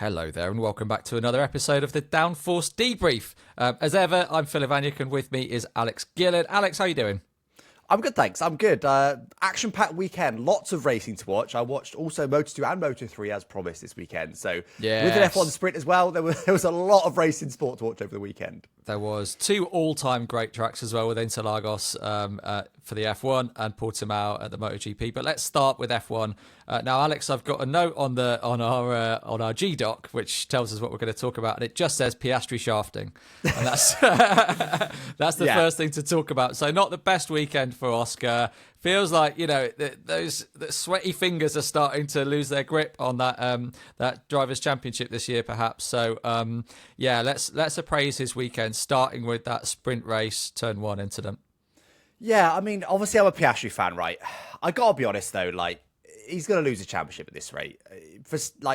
Hello there, and welcome back to another episode of the Downforce Debrief. As ever, I'm Phil Ivaniuk, and with me is Alex Gillard. Alex, how you doing? I'm good, thanks. I'm good. Action-packed weekend, lots of racing to watch. I watched also Moto2 and Moto3 as promised this weekend. So yes. With an F1 sprint as well, there was a lot of racing sport to watch over the weekend. There was two all-time great tracks as well with Interlagos for the F1 and Portimao at the MotoGP. But let's start with F1. Now, Alex, I've got a note on our G doc which tells us what we're going to talk about, and it just says Piastri shafting, and that's that's the first thing to talk about. So, not the best weekend for Oscar. Feels like the sweaty fingers are starting to lose their grip on that Drivers' Championship this year, perhaps. So, let's appraise his weekend, starting with that sprint race turn one incident. Yeah, I mean, obviously I'm a Piastri fan, right? I gotta be honest though, he's going to lose the championship at this rate.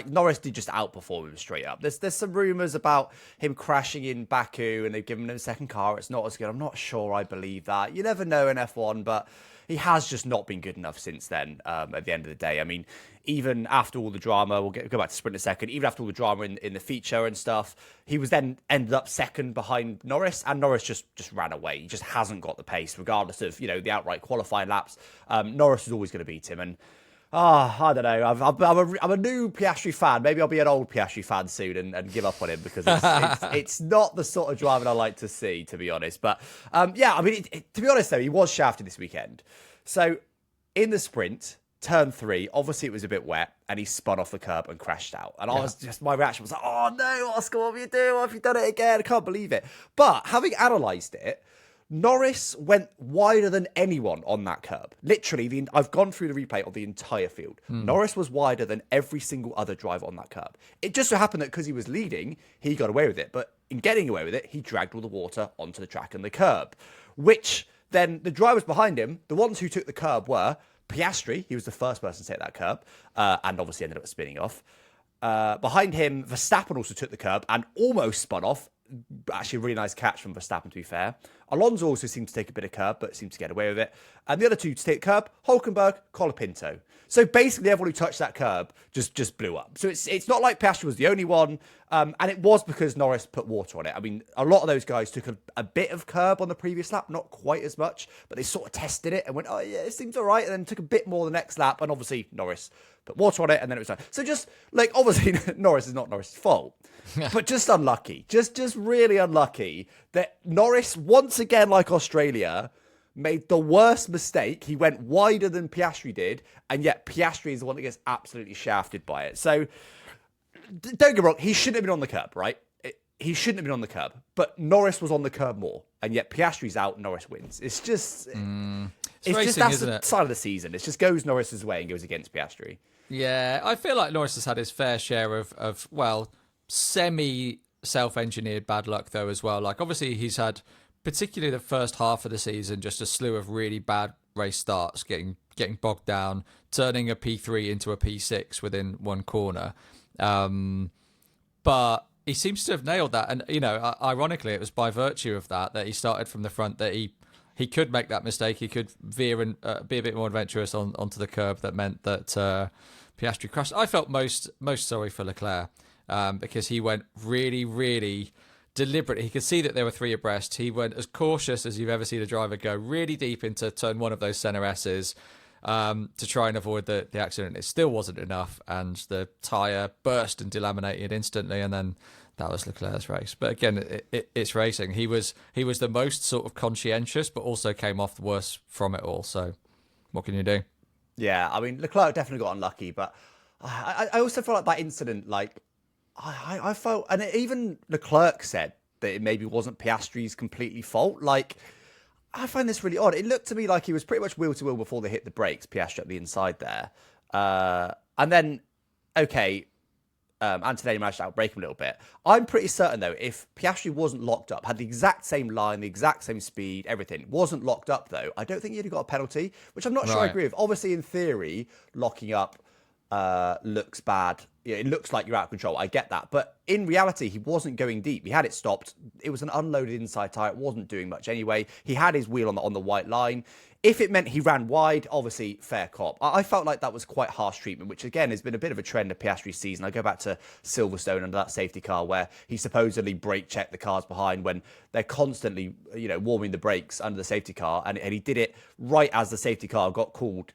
Norris did just outperform him straight up. There's some rumours about him crashing in Baku and they've given him a second car. It's not as good. I'm not sure I believe that. You never know in F1, but he has just not been good enough since then, at the end of the day. I mean, even after all the drama, we'll go back to sprint in a second, even after all the drama in the feature and stuff, he was then ended up second behind Norris, and Norris just ran away. He just hasn't got the pace, regardless of, the outright qualifying laps. Norris is always going to beat him, and I don't know. I'm a new Piastri fan. Maybe I'll be an old Piastri fan soon and give up on him because it's not the sort of driving I like to see, to be honest. But to be honest though, he was shafted this weekend. So in the sprint, turn 3, obviously it was a bit wet and he spun off the curb and crashed out. And my reaction was like, oh no, Oscar, what have you done? What have you done it again? I can't believe it. But having analysed it, Norris went wider than anyone on that curb. Literally, I've gone through the replay of the entire field. Norris was wider than every single other driver on that curb. It just so happened that because he was leading, he got away with it. But in getting away with it, he dragged all the water onto the track and the curb. Which then the drivers behind him, the ones who took the curb were Piastri. He was the first person to take that curb and obviously ended up spinning off. Behind him, Verstappen also took the curb and almost spun off. Actually, a really nice catch from Verstappen, to be fair. Alonso also seemed to take a bit of curb, but seemed to get away with it. And the other two to take curb, Hulkenberg, Colapinto. So basically, everyone who touched that curb just blew up. So it's not like Piastri was the only one, and it was because Norris put water on it. I mean, a lot of those guys took a bit of curb on the previous lap, not quite as much, but they sort of tested it and went, oh yeah, it seems all right, and then took a bit more the next lap, and obviously Norris put water on it, and then it was done. So just, obviously, Norris is not Norris' fault. But just unlucky. Just really unlucky that Norris, once again, like Australia, made the worst mistake. He went wider than Piastri did, and yet Piastri is the one that gets absolutely shafted by it. So, don't get me wrong, he shouldn't have been on the curb, right? He shouldn't have been on the curb. But Norris was on the curb more, and yet Piastri's out, Norris wins. It's just... It's racing, just that's the side of the season. It just goes Norris's way and goes against Piastri. Yeah, I feel like Norris has had his fair share of semi-self-engineered bad luck, though, as well. Obviously, he's had, particularly the first half of the season, just a slew of really bad race starts, getting bogged down, turning a P3 into a P6 within one corner. But he seems to have nailed that. And, ironically, it was by virtue of that he started from the front, that he could make that mistake. He could veer and be a bit more adventurous onto the curb. That meant that Piastri crashed. I felt most sorry for Leclerc because he went really, really deliberate. He could see that there were 3 abreast. He went as cautious as you've ever seen a driver go, really deep into turn 1 of those centre S's to try and avoid the accident. It still wasn't enough, and the tyre burst and delaminated instantly, and then that was Leclerc's race. But again, it's racing. He was the most sort of conscientious, but also came off the worst from it all. So what can you do? Yeah, I mean, Leclerc definitely got unlucky, but I also felt like that incident, I felt, and even Leclerc said that it maybe wasn't Piastri's completely fault. I find this really odd. It looked to me like he was pretty much wheel to wheel before they hit the brakes, Piastri up the inside there. And then, okay, Antonelli managed to outbrake him a little bit. I'm pretty certain, though, if Piastri wasn't locked up, had the exact same line, the exact same speed, everything, wasn't locked up, though, I don't think he'd have got a penalty, which I'm not sure I agree with. Obviously, in theory, locking up looks bad. It looks like you're out of control. I get that. But in reality, he wasn't going deep. He had it stopped. It was an unloaded inside tyre. It wasn't doing much anyway. He had his wheel on the white line. If it meant he ran wide, obviously, fair cop. I felt like that was quite harsh treatment, which, again, has been a bit of a trend of Piastri's season. I go back to Silverstone under that safety car where he supposedly brake-checked the cars behind when they're constantly, warming the brakes under the safety car. And he did it right as the safety car got called,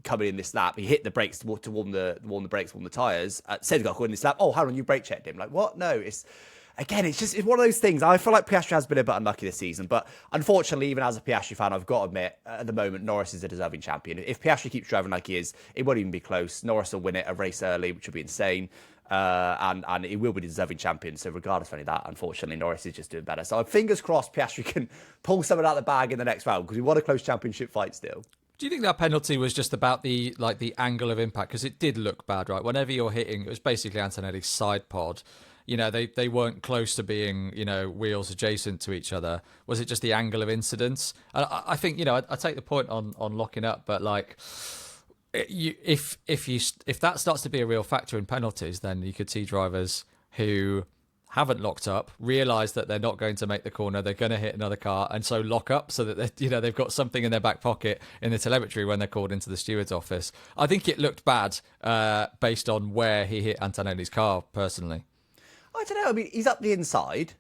coming in this lap. He hit the brakes to warm the brakes, warm the tyres. Safety car called in this lap. Oh, hold on, you brake-checked him. Like, what? No, it's one of those things. I feel like Piastri has been a bit unlucky this season, but unfortunately, even as a Piastri fan, I've got to admit, at the moment, Norris is a deserving champion. If Piastri keeps driving like he is, it won't even be close. Norris will win it a race early, which would be insane, and he will be the deserving champion. So regardless of any of that, unfortunately, Norris is just doing better. So fingers crossed Piastri can pull something out of the bag in the next round, because we want a close championship fight still. Do you think that penalty was just about the angle of impact? Because it did look bad, right? Whenever you're hitting, it was basically Antonelli's side pod. They weren't close to being, wheels adjacent to each other. Was it just the angle of incidence? And I think, I take the point on locking up, but if that starts to be a real factor in penalties, then you could see drivers who haven't locked up realise that they're not going to make the corner, they're going to hit another car, and so lock up so that they've got something in their back pocket in the telemetry when they're called into the steward's office. I think it looked bad based on where he hit Antonelli's car, personally. I don't know. I mean, he's up the inside.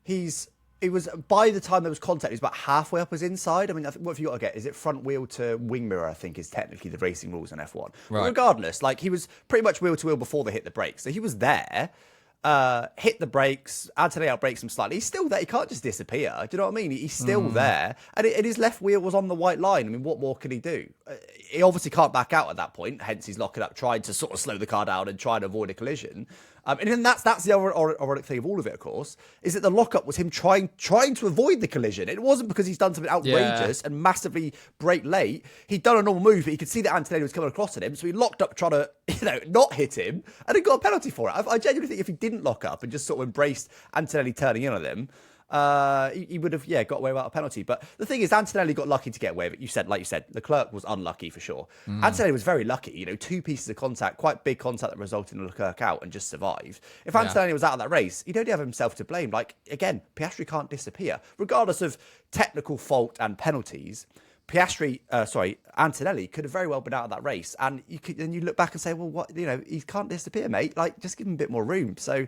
It was by the time there was contact, he was about halfway up his inside. I mean, what have you got to get? Is it front wheel to wing mirror? I think is technically the racing rules in F1. Right. But regardless, he was pretty much wheel to wheel before they hit the brakes, so he was there. Hit the brakes. Antonelli outbrakes him slightly. He's still there. He can't just disappear. Do you know what I mean? He's still there, and his left wheel was on the white line. I mean, what more can he do? He obviously can't back out at that point. Hence, he's locking up, trying to sort of slow the car down and try to avoid a collision. And then that's the ironic thing of all of it, of course, is that the lockup was him trying to avoid the collision. It wasn't because he's done something outrageous and massively brake late. He'd done a normal move, but he could see that Antonelli was coming across at him, so he locked up trying to, not hit him, and he got a penalty for it. I genuinely think if he didn't lock up and just sort of embraced Antonelli turning in on him, he would have, got away without a penalty. But the thing is, Antonelli got lucky to get away with it. Like you said, Leclerc was unlucky for sure. Antonelli was very lucky. Two pieces of contact, quite big contact that resulted in Leclerc out and just survived. If Antonelli was out of that race, he'd only have himself to blame. Again, Piastri can't disappear. Regardless of technical fault and penalties, Antonelli could have very well been out of that race. And you look back and say, well, what, he can't disappear, mate. Just give him a bit more room. So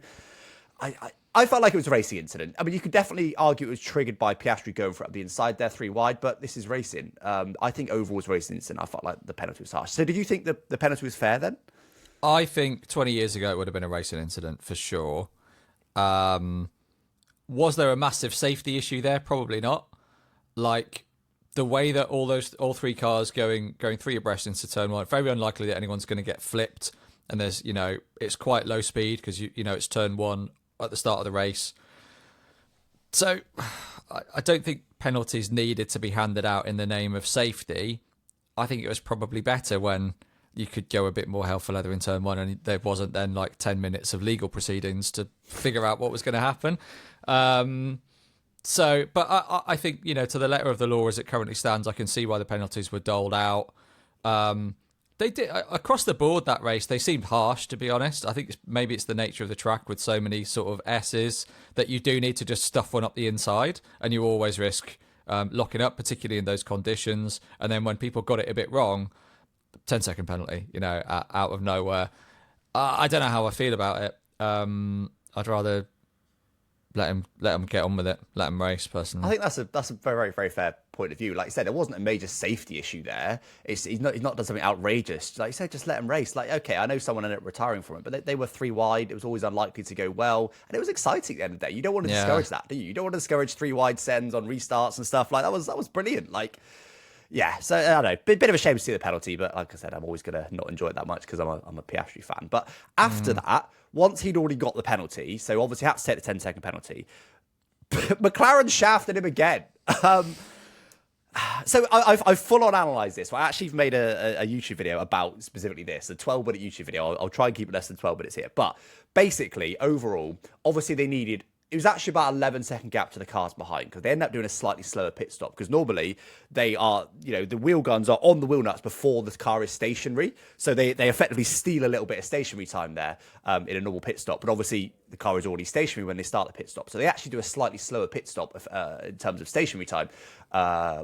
I felt like it was a racing incident. I mean, you could definitely argue it was triggered by Piastri going for it up the inside there, 3 wide, but this is racing. I think overall was a racing incident. I felt like the penalty was harsh. So did you think the penalty was fair then? I think 20 years ago it would have been a racing incident for sure. Was there a massive safety issue there? Probably not. The way that all 3 cars going 3 abreast into turn 1, very unlikely that anyone's going to get flipped. And there's, it's quite low speed because, it's turn 1 at the start of the race. So I don't think penalties needed to be handed out in the name of safety. I think it was probably better when you could go a bit more hell for leather in turn 1 and there wasn't then 10 minutes of legal proceedings to figure out what was going to happen. But I think, to the letter of the law as it currently stands, I can see why the penalties were doled out. They did across the board that race. They seemed harsh, to be honest. I think maybe it's the nature of the track with so many sort of S's that you do need to just stuff one up the inside, and you always risk locking up, particularly in those conditions. And then when people got it a bit wrong, 10-second penalty, out of nowhere. I don't know how I feel about it. I'd rather let him get on with it, let him race. Personally, I think that's a very, very fair point of view. Like I said, there wasn't a major safety issue there. He's not done something outrageous. Like you said, just let him race. Okay, I know someone ended up retiring from it, but they were 3 wide. It was always unlikely to go well, and it was exciting at the end of the day. You don't want to discourage that, do you? You don't want to discourage 3 wide sends on restarts and stuff. That was brilliant. Yeah, so I don't know, bit of a shame to see the penalty, but like I said, I'm always going to not enjoy it that much because I'm a Piastri fan. But after that, once he'd already got the penalty, so obviously had to take the 10-second penalty, McLaren shafted him again. So I've full-on analysed this. I actually made a YouTube video about specifically this, a 12-minute YouTube video. I'll try and keep it less than 12 minutes here. But basically, overall, obviously they needed... It was actually about 11-second gap to the cars behind because they end up doing a slightly slower pit stop because normally they are, the wheel guns are on the wheel nuts before the car is stationary. So they effectively steal a little bit of stationary time there in a normal pit stop. But obviously the car is already stationary when they start the pit stop. So they actually do a slightly slower pit stop in terms of stationary time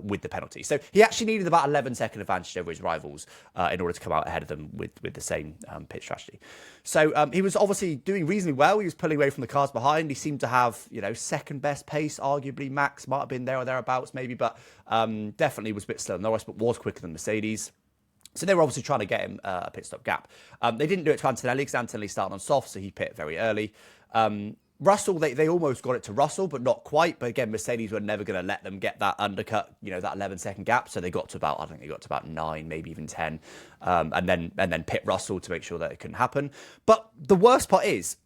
with the penalty. So he actually needed about 11-second advantage over his rivals in order to come out ahead of them with the same pit strategy. So he was obviously doing reasonably well. He was pulling away from the cars behind. He seemed to have, second best pace. Arguably, Max might have been there or thereabouts maybe, but definitely was a bit slower than Norris, but was quicker than Mercedes. So they were obviously trying to get him a pit stop gap. They didn't do it to Antonelli because Antonelli started on soft, so he pit very early. Russell, they almost got it to Russell, but not quite. But again, Mercedes were never going to let them get that undercut, that 11-second gap. So they got to about 9, maybe even 10, and then pit Russell to make sure that it couldn't happen. But the worst part is,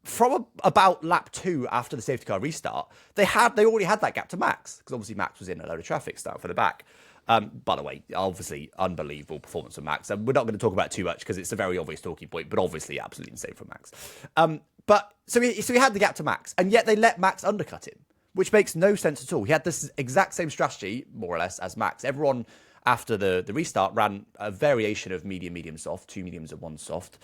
from about lap 2 after the safety car restart, they already had that gap to Max because obviously Max was in a load of traffic starting for the back. By the way, obviously unbelievable performance from Max. And we're not going to talk about it too much because it's a very obvious talking point, but obviously absolutely insane from Max. But so he had the gap to Max, and yet they let Max undercut him, which makes no sense at all. He had this exact same strategy, more or less, as Max. Everyone after the restart ran a variation of medium, soft, 2 mediums and 1 soft.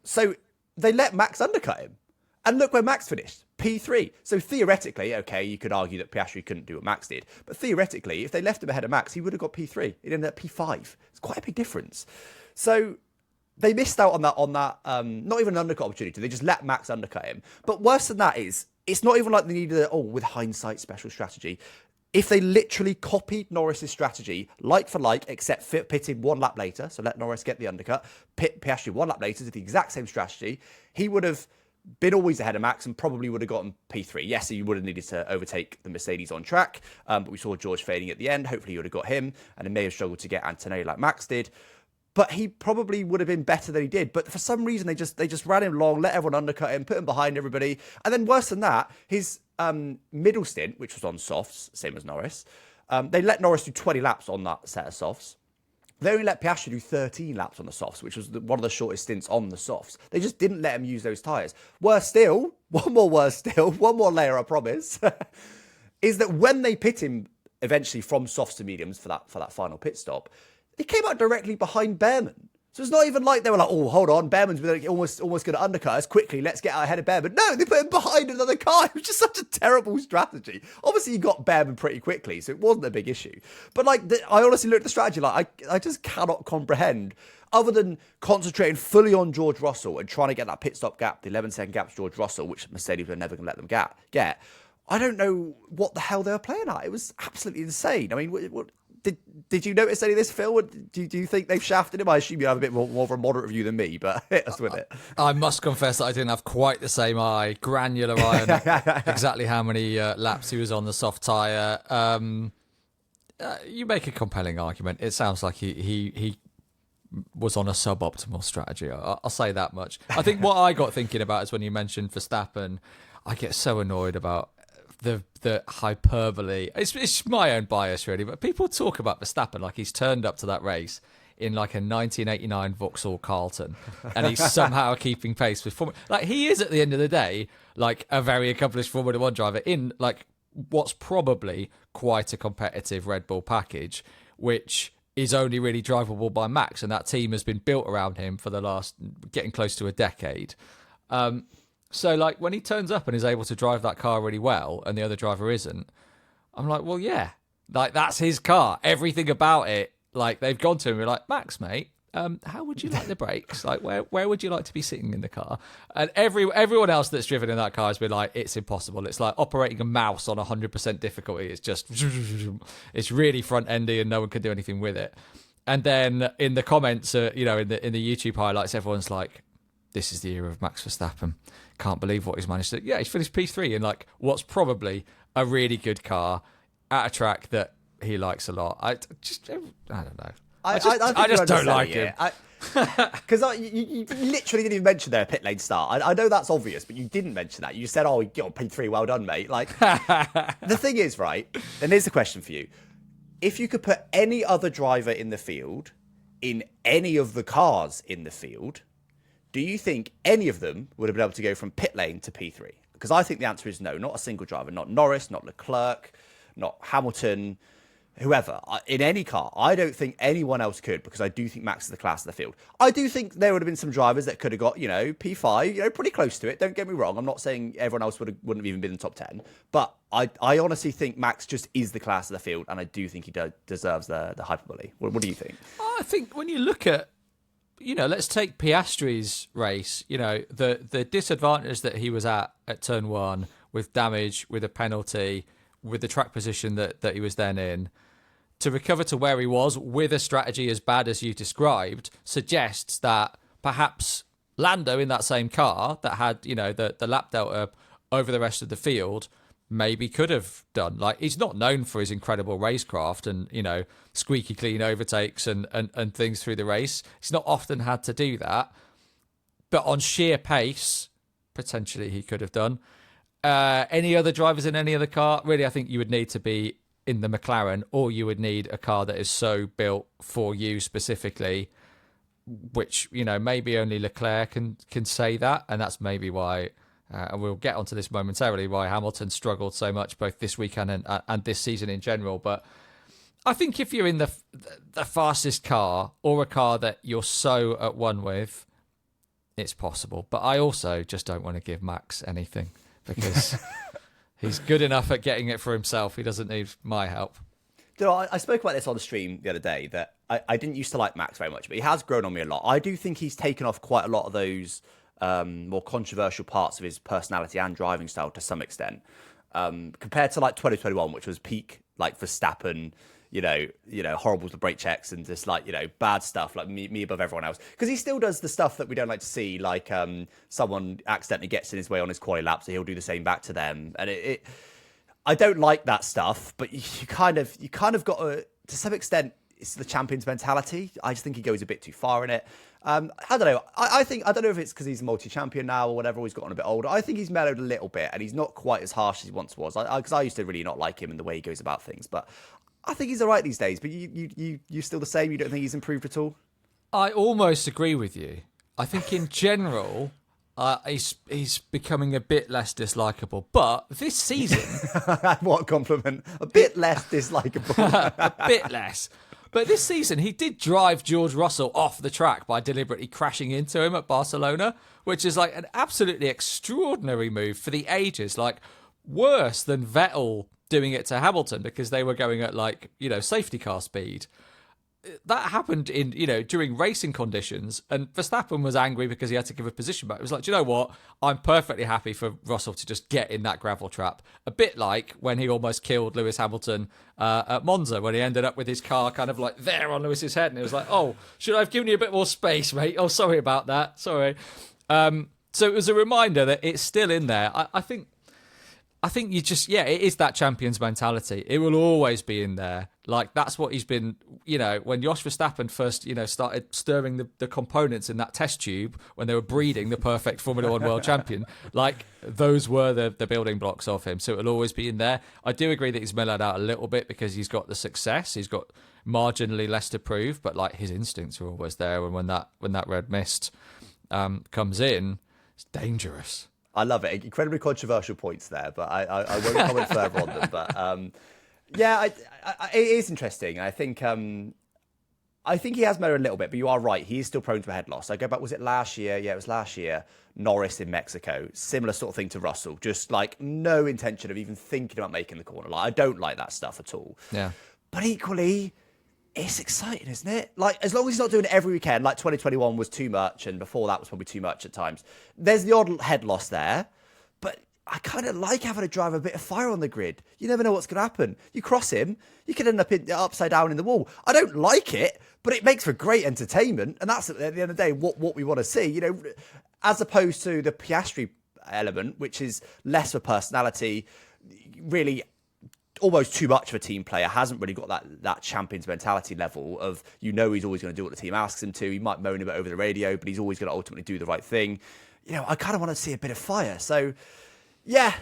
So they let Max undercut him. And look where Max finished, P3. So theoretically, okay, you could argue that Piastri couldn't do what Max did. But theoretically, if they left him ahead of Max, he would have got P3. It ended up P5. It's quite a big difference. So they missed out on that not even an undercut opportunity. They just let Max undercut him. But worse than that is, it's not even like they needed with hindsight, special strategy. If they literally copied Norris's strategy, like for like, except pitted 1 lap later, so let Norris get the undercut, pit Piastri 1 lap later, did the exact same strategy, he would have been always ahead of Max and probably would have gotten P3. Yes, he would have needed to overtake the Mercedes on track, but we saw George fading at the end. Hopefully he would have got him, and he may have struggled to get Antonelli like Max did. But he probably would have been better than he did. But for some reason, they just ran him long, let everyone undercut him, put him behind everybody. And then worse than that, his middle stint, which was on softs, same as Norris, they let Norris do 20 laps on that set of softs. They only let Piastri do 13 laps on the softs, which was one of the shortest stints on the softs. They just didn't let him use those tyres. One more layer, I promise, is that when they pit him eventually from softs to mediums for that final pit stop, he came out directly behind Behrman. So it's not even like they were like, oh, hold on, Behrman's almost going to undercut us quickly. Let's get out ahead of Behrman. No, they put him behind another car. It was just such a terrible strategy. Obviously, he got Behrman pretty quickly, so it wasn't a big issue. But I honestly looked at the strategy I just cannot comprehend. Other than concentrating fully on George Russell and trying to get that pit stop gap, the 11-second gap to George Russell, which Mercedes were never going to let them get. I don't know what the hell they were playing at. It was absolutely insane. I mean, what Did you notice any of this, Phil? Do you think they've shafted him? I assume you have a bit more of a moderate review than me, but hit us with it. I must confess that I didn't have quite the same granular eye on exactly how many laps he was on the soft tyre. You make a compelling argument. It sounds like he was on a suboptimal strategy. I'll say that much. I think what I got thinking about is when you mentioned Verstappen, I get so annoyed about the hyperbole. It's my own bias, really, but people talk about Verstappen like he's turned up to that race in like a 1989 Vauxhall Carlton and he's somehow keeping pace with Formula. Like, he is, at the end of the day, like a very accomplished Formula One driver in like what's probably quite a competitive Red Bull package, which is only really drivable by Max, and that team has been built around him for the last getting close to a decade. So, like, when he turns up and is able to drive that car really well and the other driver isn't, I'm like, well, yeah, like, that's his car. Everything about it, like, they've gone to him and be like, Max, mate, how would you like the brakes? Like, where would you like to be sitting in the car? And everyone else that's driven in that car has been like, it's impossible. It's like operating a mouse on 100% difficulty. It's just, it's really front-endy and no one can do anything with it. And then in the comments, in the YouTube highlights, everyone's like, this is the era of Max Verstappen. Can't believe what he's managed to do. Yeah, he's finished P3 in like what's probably a really good car at a track that he likes a lot. I don't know. I just don't like him. Because you literally didn't even mention their pit lane start. I know that's obvious, but you didn't mention that. You said, oh, you got P3, well done, mate. Like, the thing is, right, and here's the question for you. If you could put any other driver in the field in any of the cars in the field, do you think any of them would have been able to go from pit lane to P3? Because I think the answer is no. Not a single driver. Not Norris, not Leclerc, not Hamilton. whoever in any car. I don't think anyone else could, because I do think Max is the class of the field. I do think there would have been some drivers that could have got, P5, pretty close to it. Don't get me wrong. I'm not saying everyone else wouldn't have even been in the top 10, but I honestly think Max just is the class of the field, and I do think he deserves the hyperbole. What do you think? I think when you look at, let's take Piastri's race, the disadvantage that he was at turn one with damage, with a penalty, with the track position that he was then in, to recover to where he was with a strategy as bad as you described, suggests that perhaps Lando in that same car that had, the lap delta over the rest of the field maybe could have done. Like, he's not known for his incredible racecraft and, squeaky clean overtakes and things through the race. He's not often had to do that. But on sheer pace, potentially he could have done. Any other drivers in any other car, really, I think you would need to be in the McLaren, or you would need a car that is so built for you specifically, which, maybe only Leclerc can say that. And that's maybe why, and we'll get onto this momentarily, why Hamilton struggled so much both this weekend and this season in general. But I think if you're in the fastest car, or a car that you're so at one with, it's possible. But I also just don't want to give Max anything, because he's good enough at getting it for himself. He doesn't need my help. I spoke about this on the stream the other day, that I didn't used to like Max very much, but he has grown on me a lot. I do think he's taken off quite a lot of those more controversial parts of his personality and driving style to some extent, compared to like 2021, which was peak like Verstappen, horrible to brake checks and just like, bad stuff, like me above everyone else. Because he still does the stuff that we don't like to see, like someone accidentally gets in his way on his quali lap, so he'll do the same back to them. And I don't like that stuff, but you kind of got to some extent, it's the champion's mentality. I just think he goes a bit too far in it. I don't know. I don't know if it's because he's a multi-champion now or whatever, or he's gotten a bit older. I think he's mellowed a little bit, and he's not quite as harsh as he once was. Because I used to really not like him and the way he goes about things, but I think he's all right these days. But you're still the same? You don't think he's improved at all? I almost agree with you. I think in general, he's becoming a bit less dislikable. But this season... What a compliment. A bit less dislikable. A bit less. But this season, he did drive George Russell off the track by deliberately crashing into him at Barcelona, which is like an absolutely extraordinary move for the ages. Like, worse than Vettel doing it to Hamilton, because they were going at safety car speed. That happened in, during racing conditions, and Verstappen was angry because he had to give a position back. It was like, do you know what? I'm perfectly happy for Russell to just get in that gravel trap. A bit like when he almost killed Lewis Hamilton at Monza, when he ended up with his car kind of like there on Lewis's head, and it was like, oh, should I have given you a bit more space, mate? Oh, sorry about that. Sorry. So it was a reminder that it's still in there. I think you just, it is that champion's mentality. It will always be in there. Like, that's what he's been, when Jos Verstappen first, started stirring the components in that test tube when they were breeding the perfect Formula One world champion, like, those were the building blocks of him. So it'll always be in there. I do agree that he's mellowed out a little bit because he's got the success. He's got marginally less to prove, but like, his instincts are always there. And when that red mist comes in, it's dangerous. I love it. Incredibly controversial points there, but I won't comment further on them. But it is interesting. I think he has mellowed a little bit, but you are right. He is still prone to a head loss. I go back, was it last year? Yeah, it was last year. Norris in Mexico. Similar sort of thing to Russell. Just like no intention of even thinking about making the corner. Like, I don't like that stuff at all. Yeah. But equally, it's exciting, isn't it? Like, as long as he's not doing it every weekend, like 2021 was too much, and before that was probably too much at times. There's the odd head loss there, but I kind of like having a driver a bit of fire on the grid. You never know what's going to happen. You cross him, you could end up upside down in the wall. I don't like it, but it makes for great entertainment, and that's at the end of the day what we want to see. As opposed to the Piastri element, which is less of a personality, really almost too much of a team player, hasn't really got that champion's mentality level of, he's always going to do what the team asks him to. He might moan a bit over the radio, but he's always going to ultimately do the right thing. I kind of want to see a bit of fire. So, yeah,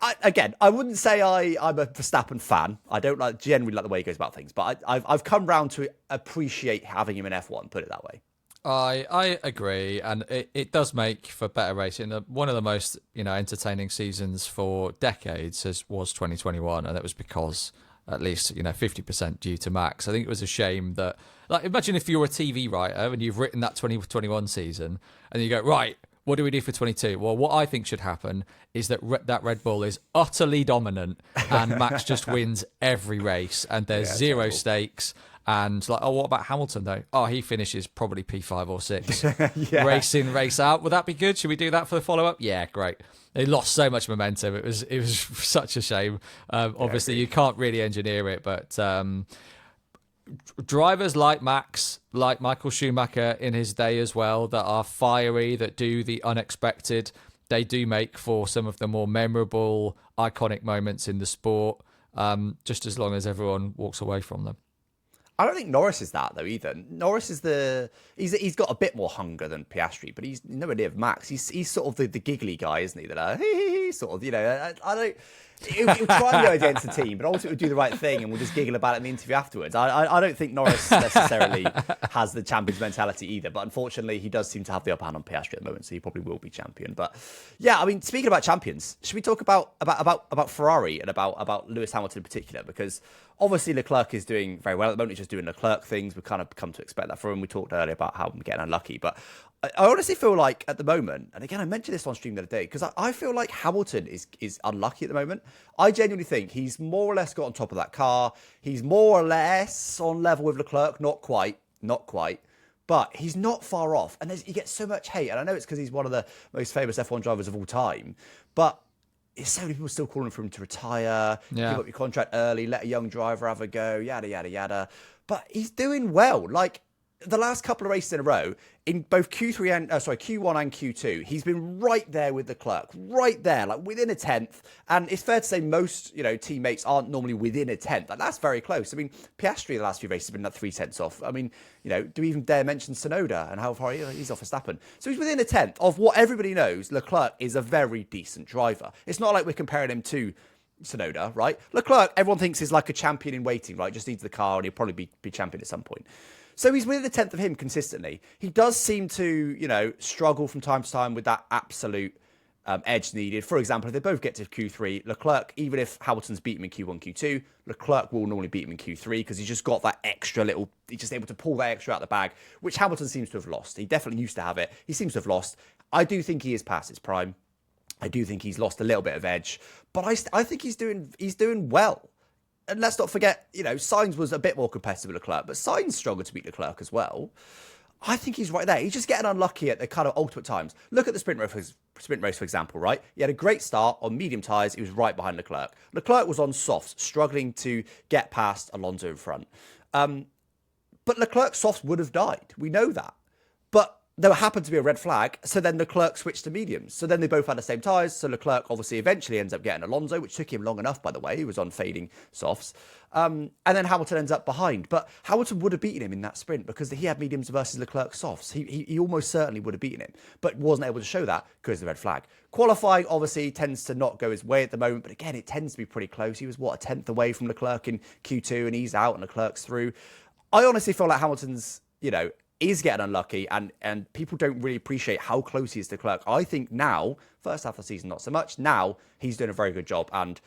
I wouldn't say I'm a Verstappen fan. I don't generally like the way he goes about things, but I've come round to appreciate having him in F1, put it that way. I agree, and it does make for better racing. One of the most entertaining seasons for decades was 2021, and that was because at least 50% due to Max. I think it was a shame that, like, imagine if you're a TV writer and you've written that 2021 season and you go, right, what do we do for 22? Well, what I think should happen is that that Red Bull is utterly dominant and Max just wins every race and there's zero stakes. And like, oh, what about Hamilton though? Oh, he finishes probably P5 or 6. Race in, race out. Would that be good? Should we do that for the follow-up? Yeah, great. They lost so much momentum. It was such a shame. Obviously, you can't really engineer it, but drivers like Max, like Michael Schumacher in his day as well, that are fiery, that do the unexpected, they do make for some of the more memorable, iconic moments in the sport, just as long as everyone walks away from them. I don't think Norris is that though either. Norris is he's got a bit more hunger than Piastri, but he's nowhere near Max. He's sort of the giggly guy, isn't he? That sort of, I don't. He'll try and go against the team, but ultimately he'll do the right thing and we'll just giggle about it in the interview afterwards. I don't think Norris necessarily has the champion's mentality either, but unfortunately he does seem to have the upper hand on Piastri at the moment, so he probably will be champion. But yeah, I mean, speaking about champions, should we talk about Ferrari and about Lewis Hamilton in particular? Because obviously Leclerc is doing very well at the moment. He's just doing Leclerc things. We've kind of come to expect that from him. We talked earlier about how I'm getting unlucky, but I honestly feel like at the moment, and again, I mentioned this on stream the other day, because I feel like Hamilton is unlucky at the moment. I genuinely think he's more or less got on top of that car. He's more or less on level with Leclerc. Not quite, but he's not far off. And he gets so much hate. And I know it's because he's one of the most famous F1 drivers of all time, but there's so many people still calling for him to retire, give up your contract early, let a young driver have a go, yada, yada, yada. But he's doing well. Like, the last couple of races in a row, in both Q1 and Q2, he's been right there with Leclerc, right there, like within a tenth. And it's fair to say most, teammates aren't normally within a tenth. Like, that's very close. I mean, Piastri the last few races has been like 3 tenths off. I mean, do we even dare mention Tsunoda and how far he's off Verstappen? So he's within a tenth of what everybody knows. Leclerc is a very decent driver. It's not like we're comparing him to Tsunoda, right? Leclerc, everyone thinks is like a champion in waiting, right? Just needs the car and he'll probably be champion at some point. So he's within a tenth of him consistently. He does seem to, struggle from time to time with that absolute edge needed. For example, if they both get to Q3, Leclerc, even if Hamilton's beat him in Q1, Q2, Leclerc will normally beat him in Q3 because he's just got that extra little, he's just able to pull that extra out of the bag, which Hamilton seems to have lost. He definitely used to have it. He seems to have lost. I do think he is past his prime. I do think he's lost a little bit of edge, but I think he's doing well. And let's not forget, Sainz was a bit more competitive with Leclerc, but Sainz struggled to beat Leclerc as well. I think he's right there. He's just getting unlucky at the kind of ultimate times. Look at the sprint race, for example, right? He had a great start on medium tyres. He was right behind Leclerc. Leclerc was on softs, struggling to get past Alonso in front. But Leclerc's softs would have died. We know that. But there happened to be a red flag, so then Leclerc switched to mediums. So then they both had the same tyres, so Leclerc obviously eventually ends up getting Alonso, which took him long enough, by the way. He was on fading softs. And then Hamilton ends up behind. But Hamilton would have beaten him in that sprint because he had mediums versus Leclerc softs. He almost certainly would have beaten him, but wasn't able to show that because of the red flag. Qualifying, obviously, tends to not go his way at the moment, but again, it tends to be pretty close. He was, a tenth away from Leclerc in Q2, and he's out and Leclerc's through. I honestly feel like Hamilton's, is getting unlucky, and people don't really appreciate how close he is to Leclerc. I think now, first half of the season, not so much. Now, he's doing a very good job, and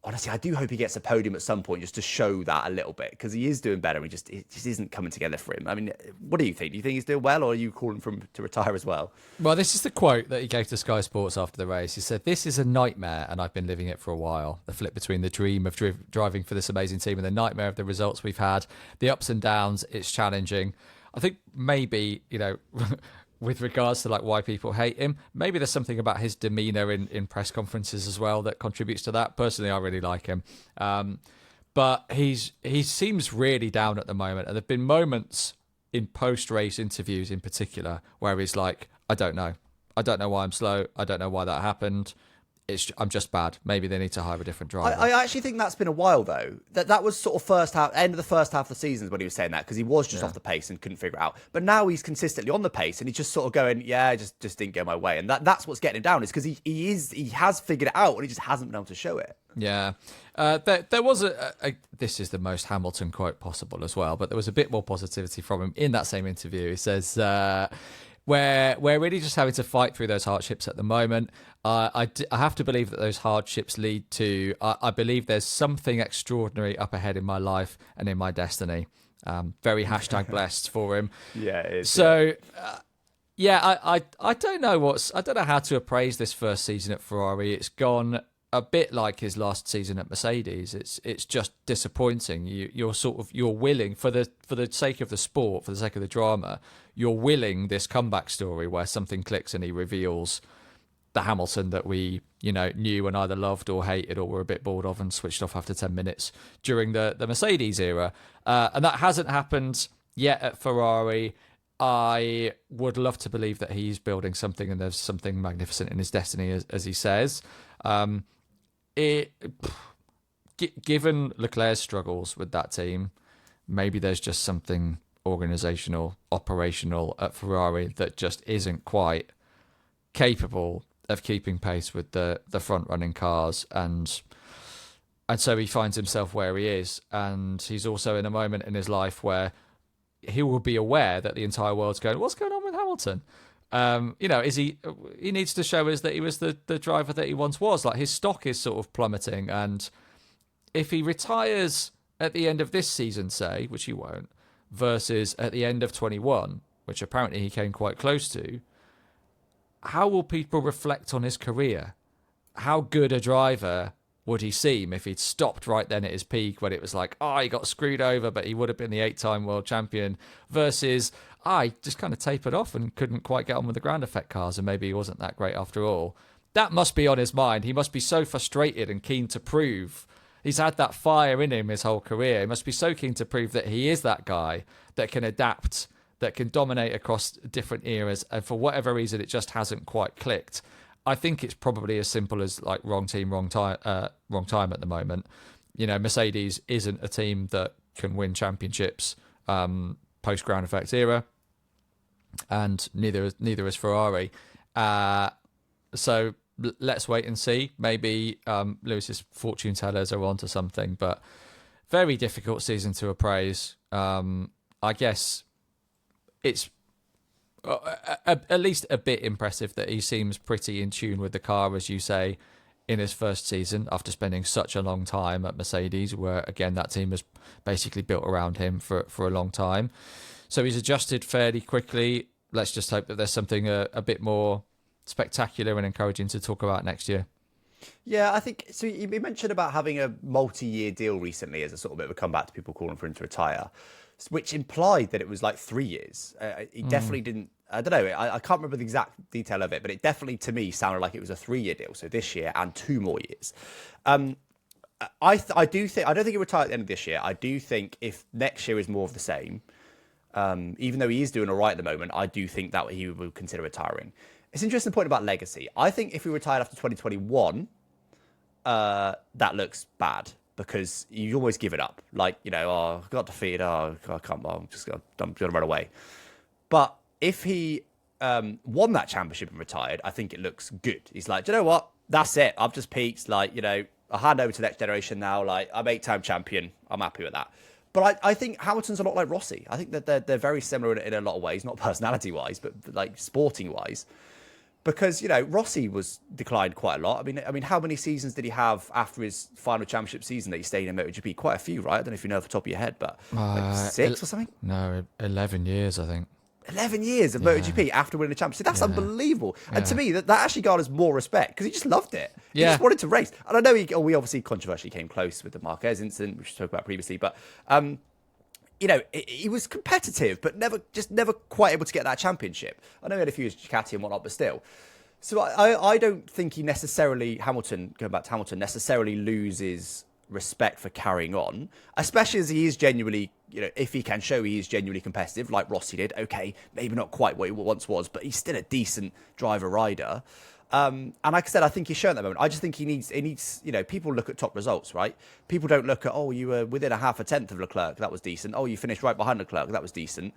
honestly, I do hope he gets a podium at some point just to show that a little bit, because he is doing better. It just isn't coming together for him. I mean, what do you think? Do you think he's doing well, or are you calling for him to retire as well? Well, this is the quote that he gave to Sky Sports after the race. He said, "This is a nightmare, and I've been living it for a while. The flip between the dream of driving for this amazing team and the nightmare of the results we've had, the ups and downs, it's challenging." I think maybe, with regards to like why people hate him, maybe there's something about his demeanour in press conferences as well that contributes to that. Personally, I really like him. But he seems really down at the moment. And there have been moments in post-race interviews in particular where he's like, I don't know why I'm slow. I don't know why that happened. I'm just bad. Maybe they need to hire a different driver. I actually think that's been a while, though. That was sort of end of the first half of the season when he was saying that, because he was just off the pace and couldn't figure it out. But now he's consistently on the pace, and he's just sort of going, just didn't go my way. And that's what's getting him down, is because he has figured it out, and he just hasn't been able to show it. Yeah. There was this is the most Hamilton quote possible as well, but there was a bit more positivity from him in that same interview. He says, where we're really just having to fight through those hardships at the moment. I have to believe that those hardships lead to. I believe there's something extraordinary up ahead in my life and in my destiny. Very hashtag blessed for him. Yeah, it is. So. I don't know I don't know how to appraise this first season at Ferrari. It's gone a bit like his last season at Mercedes. It's just disappointing. You're willing for the sake of the sport, for the sake of the drama, you're willing this comeback story where something clicks and he reveals the Hamilton that we knew and either loved or hated or were a bit bored of and switched off after 10 minutes during the Mercedes era. And that hasn't happened yet at Ferrari. I would love to believe that he's building something and there's something magnificent in his destiny, as he says. Given Leclerc's struggles with that team, maybe there's just something organizational, operational at Ferrari that just isn't quite capable of keeping pace with the front running cars, and so he finds himself where he is. And he's also in a moment in his life where he will be aware that the entire world's going, what's going on with Hamilton? He needs to show us that he was the driver that he once was. Like, his stock is sort of plummeting, and if he retires at the end of this season, say, which he won't, versus at the end of 21, which apparently he came quite close to, how will people reflect on his career? How good a driver would he seem if he'd stopped right then at his peak when it was like, he got screwed over, but he would have been the 8-time world champion, versus, he just kind of tapered off and couldn't quite get on with the ground effect cars, and maybe he wasn't that great after all. That must be on his mind. He must be so frustrated and keen to prove. He's had that fire in him his whole career. He must be so keen to prove that he is that guy that can adapt, that can dominate across different eras, and for whatever reason, it just hasn't quite clicked. I think it's probably as simple as like wrong team, wrong time at the moment. Mercedes isn't a team that can win championships post ground effect era, and neither is Ferrari. So let's wait and see. Maybe Lewis's fortune tellers are onto something, but very difficult season to appraise. I guess it's at least a bit impressive that he seems pretty in tune with the car, as you say, in his first season after spending such a long time at Mercedes, where again that team was basically built around him for a long time. So he's adjusted fairly quickly. Let's just hope that there's something a bit more spectacular and encouraging to talk about next year. Yeah, I think so. You mentioned about having a multi-year deal recently as a sort of bit of a comeback to people calling for him to retire, which implied that it was like 3 years. He definitely didn't. I don't know. I can't remember the exact detail of it, but it definitely, to me, sounded like it was a 3-year deal. So this year and 2 more years. I do think. I don't think he retired at the end of this year. I do think if next year is more of the same, even though he is doing all right at the moment, I do think that he would consider retiring. It's an interesting point about legacy. I think if he retired after 2021, that looks bad because you always give it up. Like, I got defeated. I can't. I'm going to run away. But if he won that championship and retired, I think it looks good. He's like, do you know what? That's it. I've just peaked. Like, I hand over to the next generation now. Like, I'm 8-time champion. I'm happy with that. But I think Hamilton's a lot like Rossi. I think that they're very similar in a lot of ways, not personality-wise, but like sporting-wise. Because, Rossi was declined quite a lot. I mean, how many seasons did he have after his final championship season that he stayed in MotoGP? Quite a few, right? I don't know if you know off the top of your head, but like 6 or something? No, 11 years, I think. 11 years of MotoGP after winning the championship. That's unbelievable. And to me, that actually garners more respect because he just loved it. He just wanted to race. And I know we obviously controversially came close with the Marquez incident, which we talked about previously, but he was competitive, but never quite able to get that championship. I know he had a few years Ducati and whatnot, but still. So I don't think he necessarily, going back to Hamilton, necessarily loses respect for carrying on, especially as he is genuinely, if he can show he is genuinely competitive, like Rossi did. Okay, maybe not quite what he once was, but he's still a decent driver-rider. And like I said, I think he's shown at the moment. I just think he needs, people look at top results, right? People don't look at, you were within a half a tenth of Leclerc, that was decent. You finished right behind Leclerc, that was decent.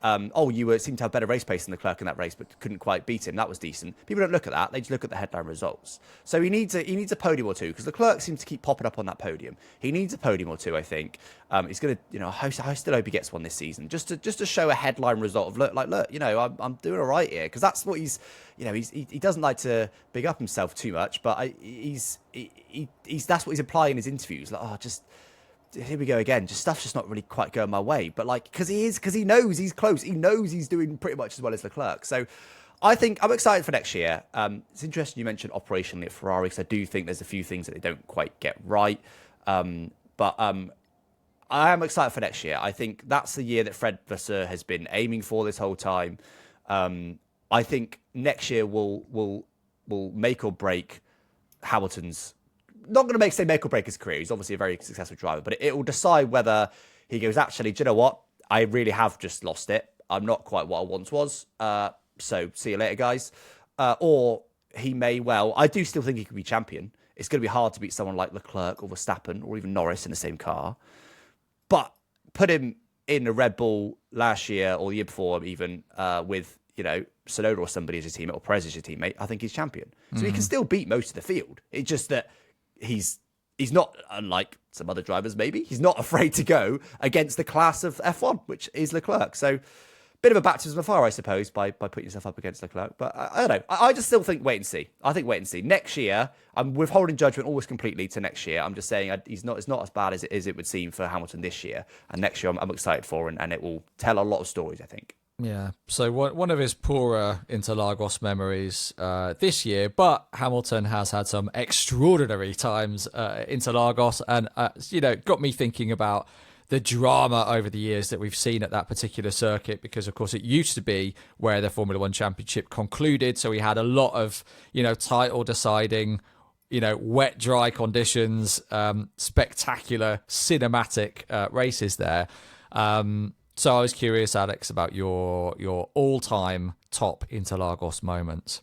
You seemed to have better race pace than Leclerc in that race, but couldn't quite beat him. That was decent. People don't look at that; they just look at the headline results. So he needs a podium or two, because Leclerc seems to keep popping up on that podium. He needs a podium or two, I think. He's going to, I still hope he gets one this season, just to show a headline result of look, I'm doing all right here, because that's what he doesn't like to big up himself too much, but that's what he's implying in his interviews. Like, here we go again. Stuff's just not really quite going my way. But because he knows he's close. He knows he's doing pretty much as well as Leclerc. So I think I'm excited for next year. It's interesting you mentioned operationally at Ferrari, because I do think there's a few things that they don't quite get right. But I am excited for next year. I think that's the year that Fred Vasseur has been aiming for this whole time. I think next year will make or break Hamilton's. Not going to make or break his career. He's obviously a very successful driver, but it will decide whether he goes, actually, do you know what? I really have just lost it. I'm not quite what I once was. So see you later, guys. Or he may well. I do still think he could be champion. It's going to be hard to beat someone like Leclerc or Verstappen or even Norris in the same car. But put him in a Red Bull last year or the year before, even with Tsunoda or somebody as his teammate or Perez as your teammate, I think he's champion. So he can still beat most of the field. It's just that he's not, unlike some other drivers maybe, he's not afraid to go against the class of F1, which is Leclerc. So bit of a baptism of fire, I suppose, by putting yourself up against Leclerc. But I don't know. I just still think wait and see. I think wait and see. Next year, I'm withholding judgment almost completely to next year. I'm just saying it's not as bad as it would seem for Hamilton this year. And next year I'm excited for, and it will tell a lot of stories, I think. Yeah, so one of his poorer Interlagos memories this year, but Hamilton has had some extraordinary times Interlagos, and got me thinking about the drama over the years that we've seen at that particular circuit, because of course it used to be where the Formula One Championship concluded, so we had a lot of title deciding, wet dry conditions, spectacular cinematic races there. So I was curious, Alex, about your all-time top Interlagos moments.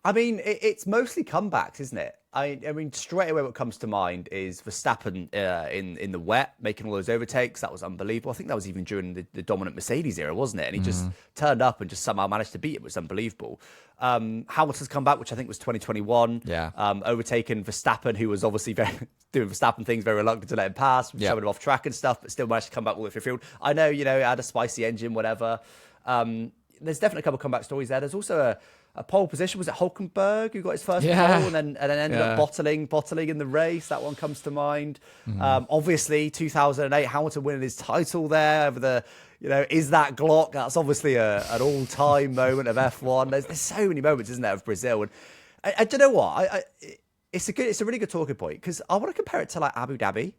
I mean, it's mostly comebacks, isn't it? I mean, straight away what comes to mind is Verstappen in the wet, making all those overtakes. That was unbelievable. I think that was even during the dominant Mercedes era, wasn't it? And he just turned up and just somehow managed to beat it. It was unbelievable. Hamilton's comeback, which I think was 2021. Yeah. Overtaken Verstappen, who was obviously doing Verstappen things, very reluctant to let him pass, showing him off track and stuff, but still managed to come back all the way through field. I know, it had a spicy engine, whatever. There's definitely a couple of comeback stories there. There's also a pole position. Was it Hulkenberg who got his first pole and then ended up bottling in the race? That one comes to mind. Obviously, 2008, Hamilton winning his title there over the, is that Glock? That's obviously an all-time moment of F1. There's so many moments, isn't there, of Brazil? And I don't know what. It's a really good talking point, because I want to compare it to like Abu Dhabi.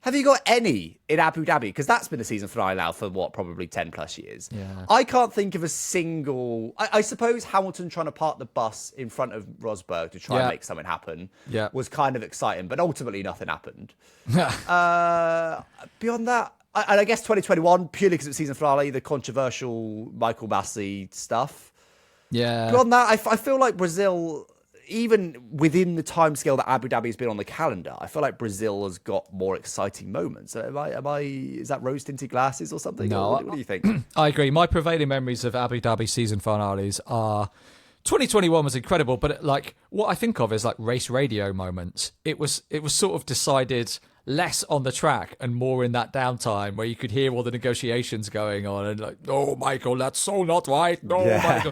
Have you got any in Abu Dhabi? Because that's been the season finale now for probably 10 plus years. Yeah. I can't think of a single. I suppose Hamilton trying to park the bus in front of Rosberg to try and make something happen was kind of exciting, but ultimately nothing happened. Beyond that, and I guess 2021, purely because it's season finale, the controversial Michael Massey stuff. Yeah. Beyond that, I feel like Brazil, even within the timescale that Abu Dhabi has been on the calendar, I feel like Brazil has got more exciting moments. Is that rose-tinted glasses or something? No. What do you think? I agree. My prevailing memories of Abu Dhabi season finales are 2021 was incredible, but what I think of is like race radio moments. It was sort of decided less on the track and more in that downtime where you could hear all the negotiations going on and like, "No, Michael, that's so not right. No, Michael."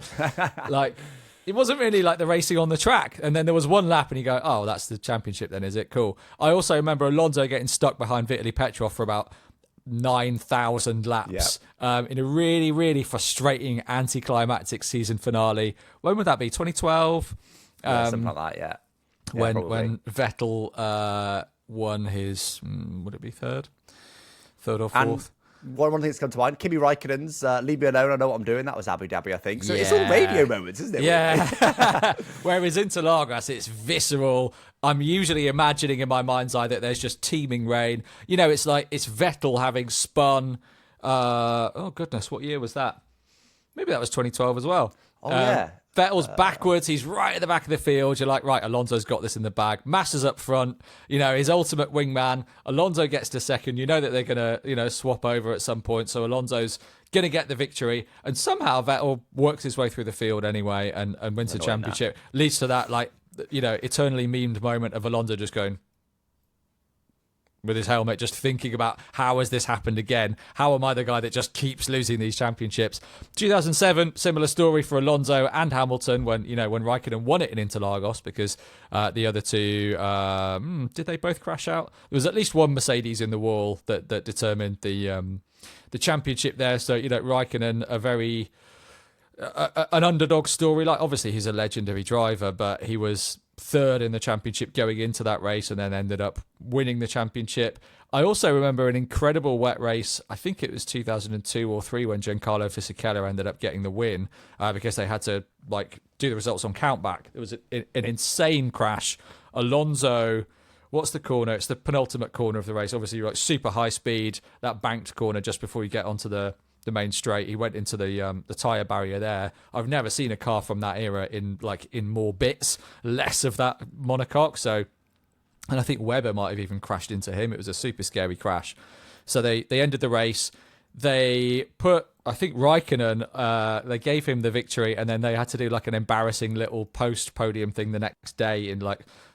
It wasn't really like the racing on the track. And then there was one lap and you go, "Oh, that's the championship then, is it? Cool." I also remember Alonso getting stuck behind Vitaly Petrov for about 9,000 laps in a really, really frustrating anticlimactic season finale. When would that be? 2012? Something like that, when Vettel won his, would it be third or fourth? One thing that's come to mind, Kimi Räikkönen's "Leave Me Alone, I Know What I'm Doing." That was Abu Dhabi, I think. So it's all radio moments, isn't it? Yeah. Whereas Interlagos, it's visceral. I'm usually imagining in my mind's eye that there's just teeming rain. It's like it's Vettel having spun. Oh goodness, what year was that? Maybe that was 2012 as well. Oh yeah. Vettel's backwards. He's right at the back of the field. You're like, right, Alonso's got this in the bag. Massa's up front. His ultimate wingman. Alonso gets to second. You know that they're going to, swap over at some point. So Alonso's going to get the victory, and somehow Vettel works his way through the field anyway and wins the championship. Leads to that, like, eternally memed moment of Alonso just going with his helmet, just thinking about, how has this happened again? How am I the guy that just keeps losing these championships? 2007, similar story for Alonso and Hamilton when Raikkonen won it in Interlagos, because the other two, did they both crash out? There was at least one Mercedes in the wall that determined the championship there. So, Raikkonen, an underdog story. Like, obviously he's a legendary driver, but he was third in the championship going into that race and then ended up winning the championship. I also remember an incredible wet race. I think it was 2002 or 3 when Giancarlo Fisichella ended up getting the win because they had to do the results on countback. It was an insane crash. Alonso, what's the corner? It's the penultimate corner of the race. Obviously, you're super high speed, that banked corner just before you get onto the main straight. He went into the tyre barrier there. I've never seen a car from that era in more bits, less of that monocoque. So, and I think Webber might have even crashed into him. It was a super scary crash. So they ended the race. They put, I think, Raikkonen, they gave him the victory, and then they had to do an embarrassing little post-podium thing the next day in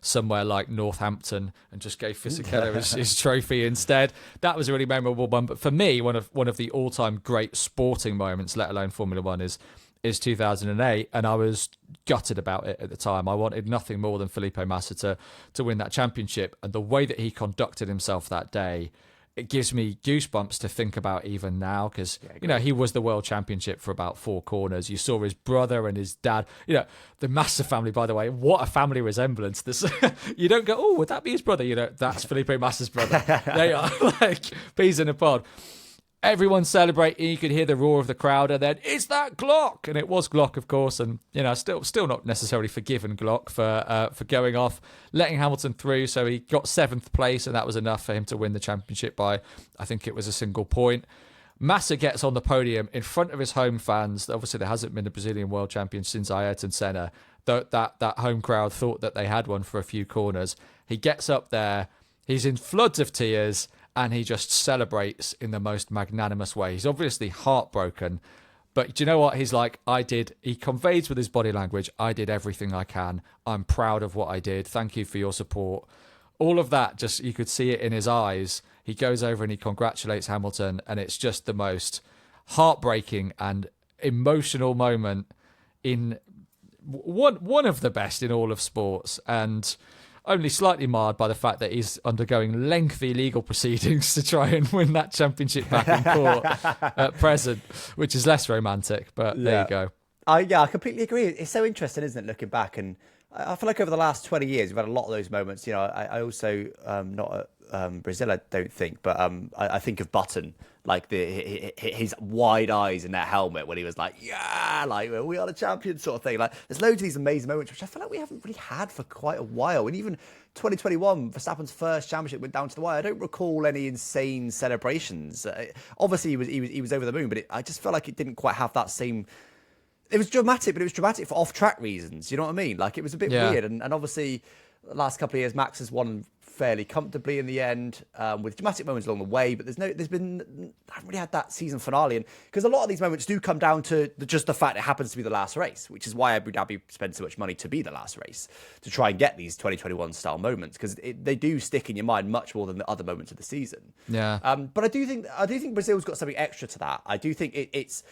somewhere like Northampton, and just gave Fisichella his trophy instead. That was a really memorable one. But for me, one of the all-time great sporting moments, let alone Formula One, is 2008, and I was gutted about it at the time. I wanted nothing more than Felipe Massa to win that championship, and the way that he conducted himself that day, it gives me goosebumps to think about even now, because he was the world championship for about 4 corners. You saw his brother and his dad. The Massa family, by the way, what a family resemblance. This you don't go, oh, would that be his brother? That's Felipe Massa's brother. They are like peas in a pod. Everyone celebrating. You could hear the roar of the crowd, and then, is that Glock? And it was Glock, of course. And still not necessarily forgiven Glock for going off, letting Hamilton through. So he got 7th place, and that was enough for him to win the championship by, I think it was a single point. Massa gets on the podium in front of his home fans. Obviously, there hasn't been a Brazilian world champion since Ayrton Senna. That home crowd thought that they had one for a few corners. He gets up there. He's in floods of tears, and he just celebrates in the most magnanimous way. He's obviously heartbroken, but do you know what? He's like, he conveys with his body language, I did everything I can. I'm proud of what I did. Thank you for your support. All of that, just, you could see it in his eyes. He goes over and he congratulates Hamilton, and it's just the most heartbreaking and emotional moment in one of the best in all of sports, and only slightly marred by the fact that he's undergoing lengthy legal proceedings to try and win that championship back in court at present, which is less romantic, but there you go. I completely agree. It's so interesting, isn't it, looking back? And I feel like over the last 20 years, we've had a lot of those moments. I also, not at Brazil, I don't think, but I think of Button, like his wide eyes in that helmet when he was like, yeah, like, we are the champions sort of thing. Like, there's loads of these amazing moments, which I feel like we haven't really had for quite a while. And even 2021, Verstappen's first championship went down to the wire. I don't recall any insane celebrations. Obviously, he was over the moon, but I just felt like it didn't quite have that same. It was dramatic, but it was dramatic for off-track reasons. You know what I mean? Like, it was a bit weird. And obviously, the last couple of years, Max has won fairly comfortably in the end, with dramatic moments along the way. But I haven't really had that season finale. And because a lot of these moments do come down to just the fact it happens to be the last race, which is why Abu Dhabi spends so much money to be the last race, to try and get these 2021 style moments, because they do stick in your mind much more than the other moments of the season. Yeah. But I do think Brazil's got something extra to that. I do think it's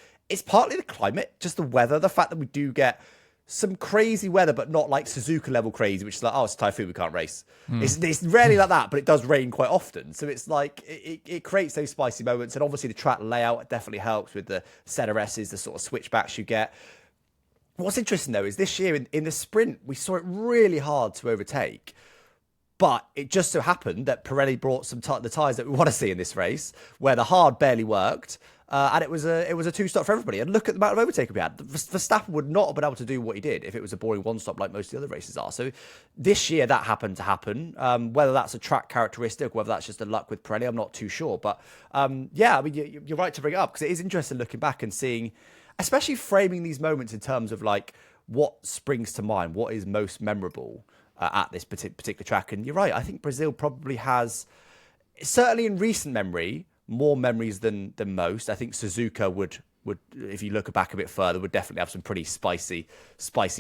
partly the climate, just the weather, the fact that we do get some crazy weather, but not like Suzuka level crazy, which is like, oh, it's a typhoon, we can't race. It's rarely like that, but it does rain quite often. So it's like, it creates those spicy moments. And obviously the track layout definitely helps with the ZRSs, the sort of switchbacks you get. What's interesting though, is this year in the sprint, we saw it really hard to overtake. But it just so happened that Pirelli brought the tyres that we want to see in this race, where the hard barely worked. And it was a 2-stop for everybody. And look at the amount of overtaking we had. Verstappen would not have been able to do what he did if it was a boring 1-stop like most of the other races are. So this year that happened to happen. Whether that's a track characteristic, whether that's just the luck with Pirelli, I'm not too sure. But you're right to bring it up, because it is interesting looking back and seeing, especially framing these moments in terms of like what springs to mind, what is most memorable at this particular track. And you're right, I think Brazil probably has, certainly in recent memory, more memories than most. I think Suzuka would, if you look back a bit further, would definitely have some pretty spicy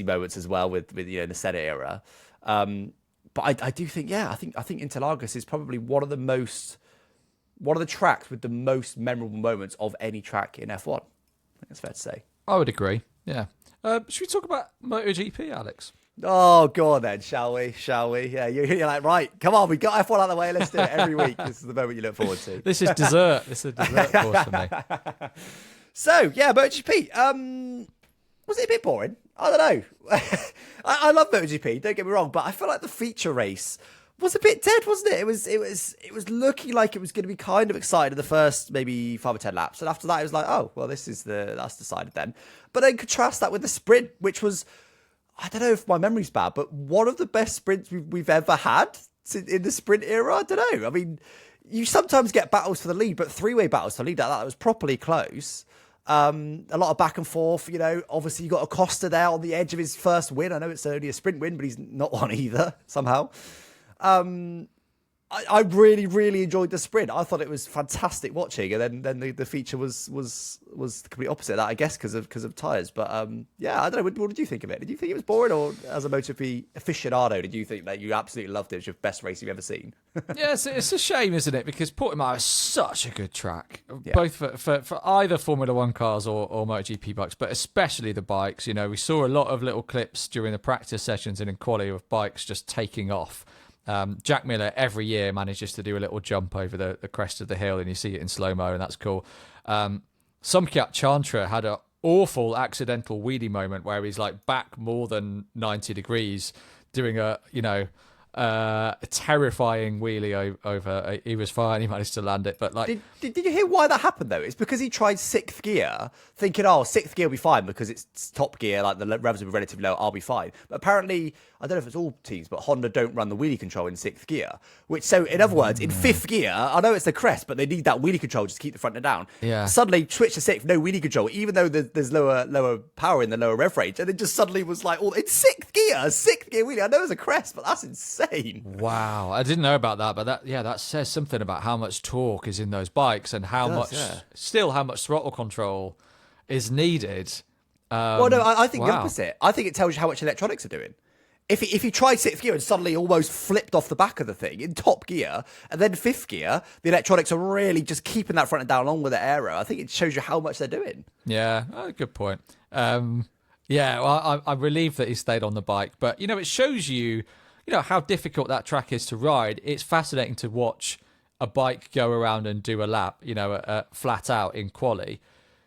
moments as well with in the Senna era. But I do think, I think Interlagos is probably one of the tracks with the most memorable moments of any track in F1. I think that's fair to say. I would agree. Yeah. Should we talk about MotoGP, Alex? Oh, go on then, shall we? Yeah, you're like, right, come on, we got F1 out of the way, let's do it every week. This is the moment you look forward to. This is dessert. This is a dessert course for me. So, yeah, MotoGP. Was it a bit boring? I don't know. I love MotoGP, don't get me wrong, but I feel like the feature race was a bit dead, wasn't it? It was looking like it was going to be kind of exciting in the first maybe 5 or 10 laps, and after that it was like, oh well, that's decided then. But then contrast that with the sprint, which was, I don't know if my memory's bad, but one of the best sprints we've ever had in the sprint era. I don't know. I mean, you sometimes get battles for the lead, but three-way battles for the lead like that was properly close. A lot of back and forth, obviously you got Acosta there on the edge of his first win. I know it's only a sprint win, but he's not one either somehow. I really, really enjoyed the sprint. I thought it was fantastic watching, and then the feature was the complete opposite of that, I guess, because of tyres. But I don't know. What did you think of it? Did you think it was boring, or as a MotoGP aficionado, did you think that you absolutely loved it? It was your best race you've ever seen? Yeah, it's a shame, isn't it? Because Portimao is such a good track, both for either Formula One cars or MotoGP bikes, but especially the bikes. We saw a lot of little clips during the practice sessions and in quali of bikes just taking off. Jack Miller every year manages to do a little jump over the crest of the hill, and you see it in slow-mo, and that's cool. Somkiat Chantra had an awful accidental wheelie moment where he's like back more than 90 degrees doing a terrifying wheelie over. He was fine, he managed to land it, but like, did you hear why that happened though? It's because he tried sixth gear, thinking, oh, sixth gear will be fine because it's top gear, like the revs will be relatively low, I'll be fine. But apparently, I don't know if it's all teams, but Honda don't run the wheelie control in sixth gear. So in other words, in fifth gear, I know it's the crest, but they need that wheelie control just to keep the front end down. Yeah. Suddenly switch to sixth, no wheelie control, even though there's lower power in the lower rev range, and it just suddenly was like, it's sixth gear wheelie. I know it's a crest, but that's insane. Wow, I didn't know about that, but that says something about how much torque is in those bikes and how much throttle control is needed. Well, no, I think the opposite. I think it tells you how much electronics are doing. If you tried sixth gear and suddenly almost flipped off the back of the thing in top gear, and then fifth gear, the electronics are really just keeping that front end down along with the aero. I think it shows you how much they're doing. Yeah, good point. Well, I'm relieved that he stayed on the bike, but it shows you, how difficult that track is to ride. It's fascinating to watch a bike go around and do a lap, flat out in quali.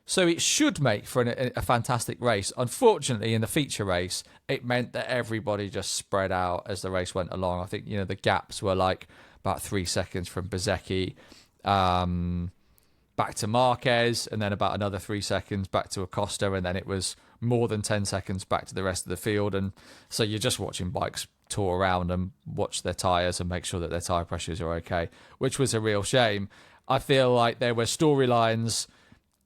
So it should make for a fantastic race. Unfortunately, in the feature race, it meant that everybody just spread out as the race went along. I think, the gaps were like about 3 seconds from Bezzecchi back to Marquez, and then about another 3 seconds back to Acosta, and then it was more than 10 seconds back to the rest of the field. And so you're just watching bikes tour around and watch their tyres and make sure that their tyre pressures are okay, which was a real shame. I feel like there were storylines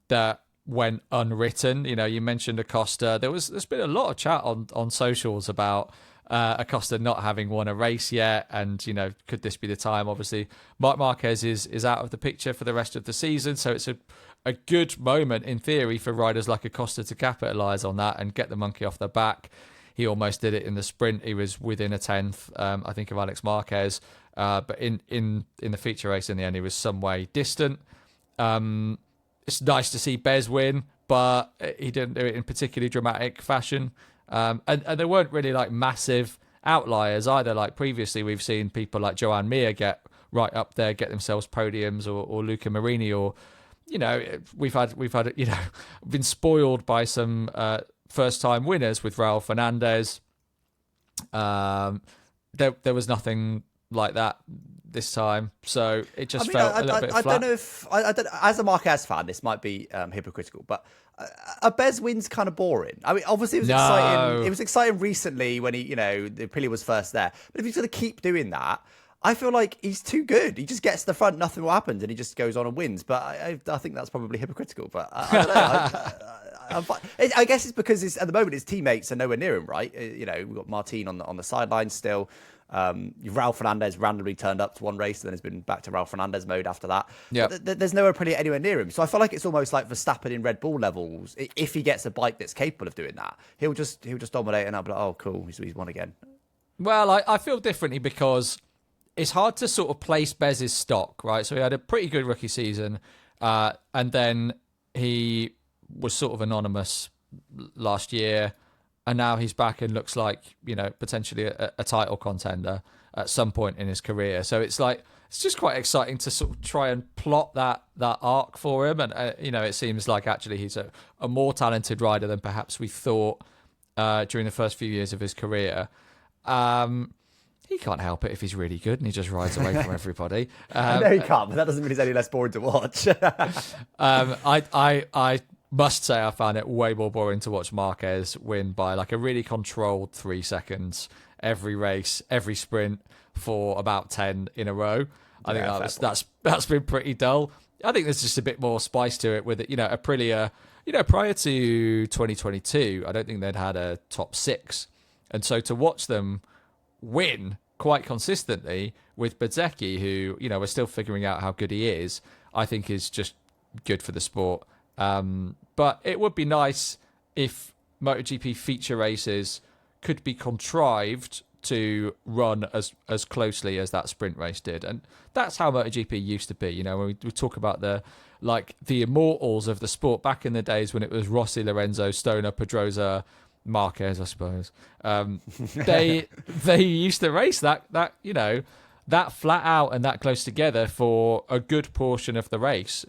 that went unwritten. You mentioned Acosta. There's been a lot of chat on socials about Acosta not having won a race yet, and could this be the time? Obviously, Marc Marquez is out of the picture for the rest of the season, so it's a good moment in theory for riders like Acosta to capitalise on that and get the monkey off their back. He almost did it in the sprint. He was within a tenth, I think, of Alex Marquez, but in the feature race in the end, he was some way distant. It's nice to see Bez win, but he didn't do it in particularly dramatic fashion. And there weren't really like massive outliers either. Like previously, we've seen people like Joan Mir get right up there, get themselves podiums, or Luca Marini, or we've had been spoiled by some first-time winners with Raul Fernandez. There was nothing like that this time, so it just felt a little bit flat. I don't know if as a Marquez fan, this might be hypocritical, but a Bez win's kind of boring. I mean, obviously it was exciting. It was exciting recently when he, the Aprilia was first there. But if he's going to keep doing that, I feel like he's too good. He just gets to the front, nothing will happen, and he just goes on and wins. But I think that's probably hypocritical. But I don't know. I guess it's because at the moment his teammates are nowhere near him, right? You know, we've got Martin on the sidelines still. Ralph Fernandez randomly turned up to one race, and then has been back to Ralph Fernandez mode after that. Yeah, there's nowhere pretty anywhere near him. So I feel like it's almost like Verstappen in Red Bull levels. If he gets a bike that's capable of doing that, he'll just dominate, and I'll be like, oh, cool, he's won again. Well, I feel differently because it's hard to sort of place Bez's stock, right? So he had a pretty good rookie season, and then he was sort of anonymous last year, and now he's back and looks like, you know, potentially a title contender at some point in his career. So it's like, it's just quite exciting to sort of try and plot that arc for him. And, you know, it seems like actually he's a more talented rider than perhaps we thought during the first few years of his career. He can't help it if he's really good and he just rides away from everybody. I know he can't, but that doesn't mean he's any less boring to watch. I must say I found it way more boring to watch Marquez win by like a really controlled 3 seconds every race, every sprint for about 10 in a row. I think that's been pretty dull. I think there's just a bit more spice to it with it. You know, Aprilia, you know, prior to 2022, I don't think they'd had a top 6. And so to watch them win quite consistently with Bezzecchi, who, you know, we're still figuring out how good he is, I think is just good for the sport. But it would be nice if MotoGP feature races could be contrived to run as closely as that sprint race did. And that's how MotoGP used to be. You know, when we talk about the immortals of the sport back in the days when it was Rossi, Lorenzo, Stoner, Pedrosa, Marquez, I suppose. They used to race that you know, that flat out and that close together for a good portion of the race.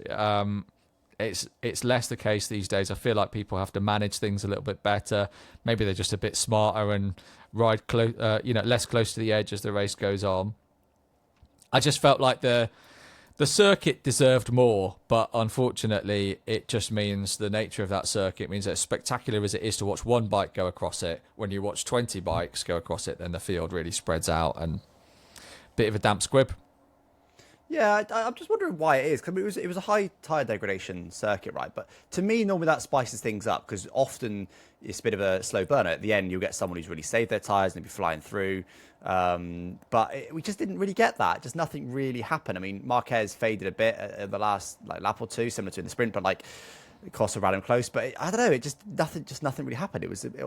It's less the case these days. I feel like people have to manage things a little bit better. Maybe they're just a bit smarter and ride less close to the edge as the race goes on. I just felt like the circuit deserved more, but unfortunately, it just means the nature of that circuit means that as spectacular as it is to watch one bike go across it, when you watch 20 bikes go across it, then the field really spreads out and bit of a damp squib. Yeah, I'm just wondering why it is, because it was a high tyre degradation circuit, right? But to me, normally that spices things up, because often it's a bit of a slow burner. At the end, you'll get someone who's really saved their tyres and they'll be flying through. We just didn't really get that. Just nothing really happened. I mean, Marquez faded a bit at the last lap or two, similar to in the sprint, but Costa ran him close, but I don't know. It nothing really happened.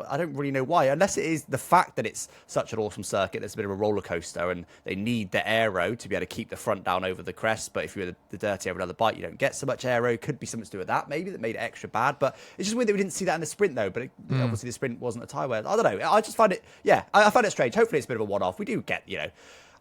I don't really know why, unless it is the fact that it's such an awesome circuit. It's a bit of a roller coaster, and they need the aero to be able to keep the front down over the crest. But if you're the dirty over another bike, you don't get so much aero. Could be something to do with that, maybe, that made it extra bad. But it's just weird that we didn't see that in the sprint, though. But obviously the sprint wasn't a tyre wear. I don't know. I just find it. Yeah, I find it strange. Hopefully it's a bit of a one-off. We do get, you know.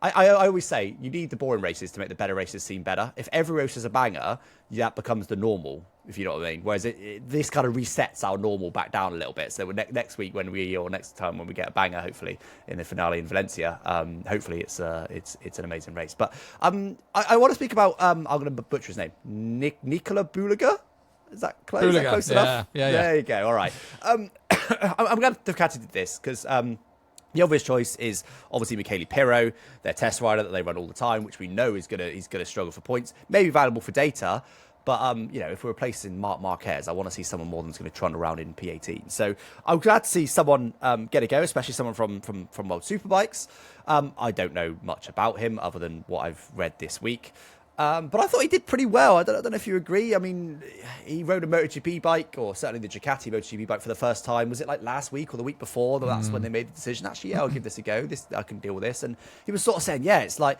I always say you need the boring races to make the better races seem better. If every race is a banger, that becomes the normal, if you know what I mean. Whereas this kind of resets our normal back down a little bit. So next week or next time when we get a banger, hopefully in the finale in Valencia, hopefully it's an amazing race. But I want to speak about I'm going to butcher his name, Nikola Bulaga. Is that close? Is that close enough? Yeah. There you go. All right. I'm glad Ducati did this because. The obvious choice is obviously Michele Pirro, their test rider that they run all the time, which we know he's gonna struggle for points. Maybe valuable for data, but you know, if we're replacing Marc Marquez, I want to see someone more than's going to trot around in P18. So I'm glad to see someone get a go, especially someone from World Superbikes. I don't know much about him other than what I've read this week. But I thought he did pretty well. I don't know if you agree. I mean, he rode a MotoGP bike, or certainly the Ducati MotoGP bike for the first time. Was it like last week or the week before? That's when they made the decision. Actually, yeah, I'll give this a go. I can deal with this. And he was sort of saying, yeah, it's like,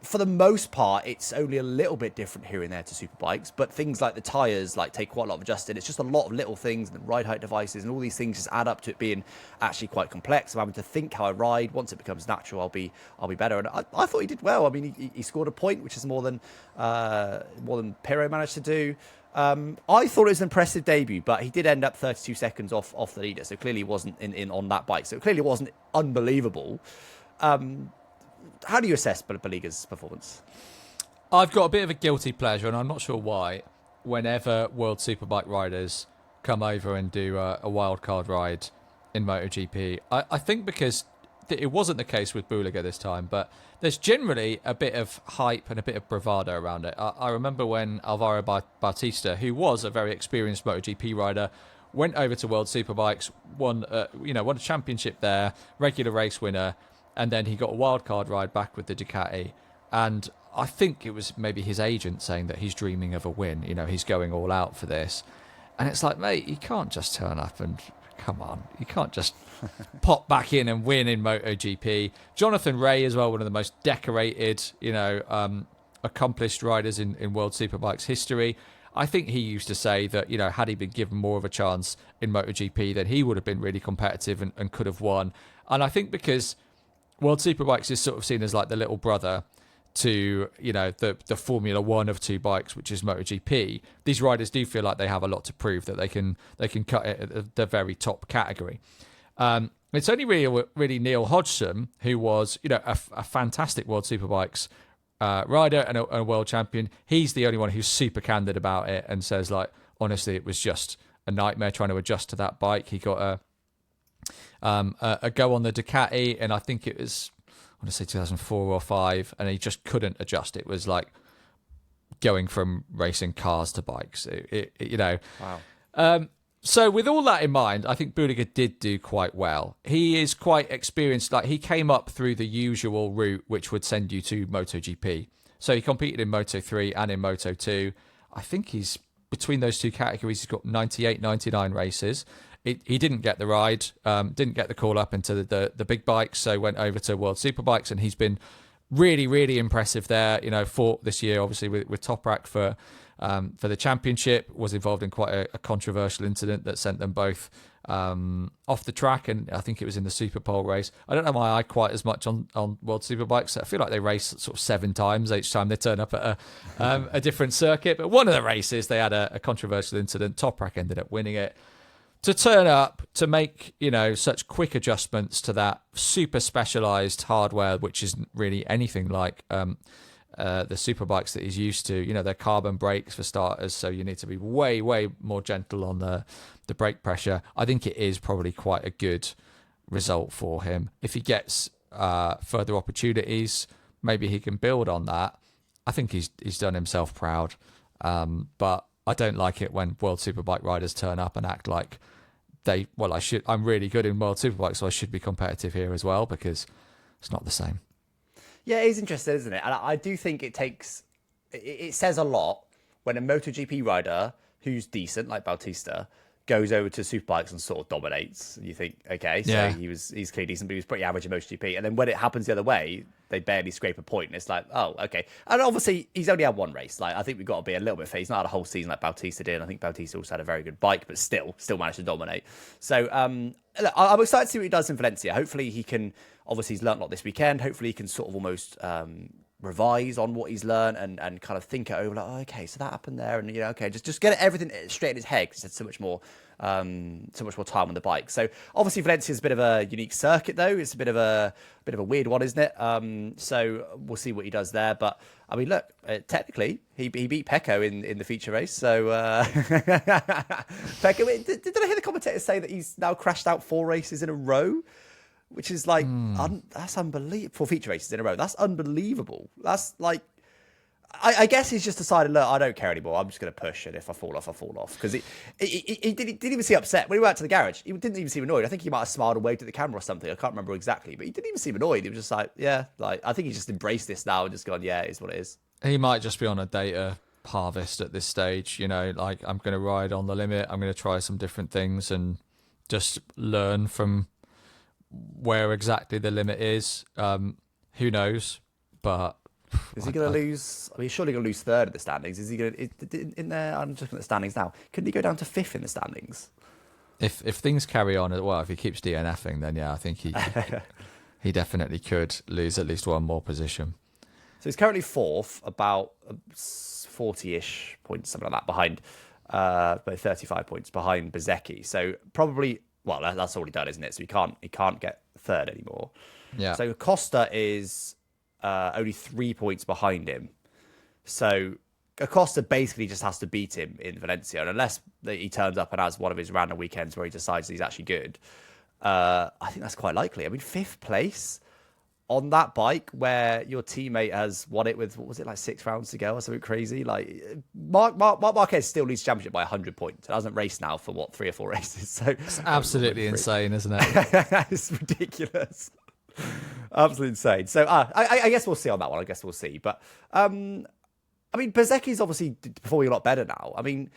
for the most part, it's only a little bit different here and there to superbikes. But things like the tyres take quite a lot of adjusting. It's just a lot of little things, and the ride height devices and all these things just add up to it being actually quite complex. I'm having to think how I ride. Once it becomes natural, I'll be better. And I thought he did well. I mean, he scored a point, which is more than Pirro managed to do. I thought it was an impressive debut, but he did end up 32 seconds off the leader, so clearly he wasn't in on that bike. So it clearly wasn't unbelievable. How do you assess Baliga's performance? I've got a bit of a guilty pleasure, and I'm not sure why, whenever World Superbike riders come over and do a wildcard ride in MotoGP. I think because it wasn't the case with Buliga this time, but there's generally a bit of hype and a bit of bravado around it. I remember when Alvaro Bautista, who was a very experienced MotoGP rider, went over to World Superbikes, won a championship there, regular race winner, and then he got a wildcard ride back with the Ducati. And I think it was maybe his agent saying that he's dreaming of a win. He's going all out for this. And it's like, mate, you can't just turn up and come on. You can't just pop back in and win in MotoGP. Jonathan Rea as well, one of the most decorated, accomplished riders in World Superbikes history. I think he used to say that, had he been given more of a chance in MotoGP, then he would have been really competitive and could have won. And I think because World Superbikes is sort of seen as like the little brother to, the Formula One of two bikes, which is MotoGP, these riders do feel like they have a lot to prove, that they can cut it at the very top category. It's only really Neil Hodgson, who was, a fantastic World Superbikes rider and a world champion. He's the only one who's super candid about it and says, like, honestly, it was just a nightmare trying to adjust to that bike. He got a go on the Ducati, and I think it was, I want to say 2004 or 5, and he just couldn't adjust. It was like going from racing cars to bikes. Wow. So with all that in mind, I think Buliga did do quite well. He is quite experienced. Like, he came up through the usual route, which would send you to MotoGP. So he competed in Moto3 and in Moto2. I think he's, between those two categories, he's got 98, 99 races. He didn't get the ride, didn't get the call up into the big bikes, so went over to World Superbikes, and he's been really, really impressive there. Fought this year, obviously, with Toprak for the championship, was involved in quite a controversial incident that sent them both off the track, and I think it was in the Superpole race. I don't know my eye quite as much on World Superbikes. I feel like they race sort of 7 times each time they turn up at a different circuit, but one of the races they had a controversial incident. Toprak ended up winning it. To turn up, to make, such quick adjustments to that super specialised hardware, which isn't really anything like the superbikes that he's used to. They're carbon brakes for starters, so you need to be way, way more gentle on the brake pressure. I think it is probably quite a good result for him. If he gets further opportunities, maybe he can build on that. I think he's done himself proud. But I don't like it when World Superbike riders turn up and act like I'm really good in World Superbike, so I should be competitive here as well, because it's not the same. Yeah, it is interesting, isn't it? And I do think it says a lot when a MotoGP rider who's decent, like Bautista, goes over to Superbikes and sort of dominates. And you think, okay, so he's clearly decent, but he was pretty average in MotoGP. And then when it happens the other way, they barely scrape a point. And it's like, oh, okay. And obviously, he's only had one race. Like, I think we've got to be a little bit fair. He's not had a whole season like Bautista did. I think Bautista also had a very good bike, but still managed to dominate. So look, I'm excited to see what he does in Valencia. Hopefully he can, obviously he's learnt a lot this weekend. Hopefully he can sort of almost revise on what he's learned and kind of think it over, like, oh, okay, so that happened there, and okay, just get everything straight in his head, because he's had so much more time on the bike. So obviously Valencia's a bit of a unique circuit, though. It's a bit of a weird one, isn't it? So we'll see what he does there. But I mean, look, technically he beat Pecco in the feature race. So Pecco, did I hear the commentators say that he's now crashed out 4 races in a row? Which is like, that's unbelievable. 4 feature races in a row. That's unbelievable. That's like, I guess he's just decided, look, I don't care anymore. I'm just going to push, and if I fall off, I fall off. Because he didn't even seem upset. When he went out to the garage, he didn't even seem annoyed. I think he might have smiled and waved at the camera or something. I can't remember exactly. But he didn't even seem annoyed. He was just like, yeah. Like, I think he's just embraced this now and just gone, yeah, it is what it is. He might just be on a data harvest at this stage. Like, I'm going to ride on the limit. I'm going to try some different things and just learn from where exactly the limit is. Who knows? But is he going to lose? I mean, he's surely going to lose 3rd in the standings. Is he going to in there? I'm just looking at the standings now. Couldn't he go down to 5th in the standings? If things carry on, well, if he keeps DNFing, then yeah, I think he definitely could lose at least one more position. So he's currently 4th, about 40-ish points, something like that, behind, about 35 points behind Bezzecchi. So probably. Well, that's already done, isn't it? So he can't get 3rd anymore. Yeah. So Acosta is only 3 points behind him. So Acosta basically just has to beat him in Valencia, and unless he turns up and has one of his random weekends where he decides he's actually good, I think that's quite likely. I mean, 5th place on that bike where your teammate has won it with, what was it, like 6 rounds to go or something crazy? Like, Mark Marquez still leads the championship by 100 points. It hasn't raced now for, 3 or 4 races? So it's absolutely insane, isn't it? It's ridiculous. Absolutely insane. So I guess we'll see on that one. I guess we'll see. But, I mean, Bezecchi's obviously performing a lot better now. I mean,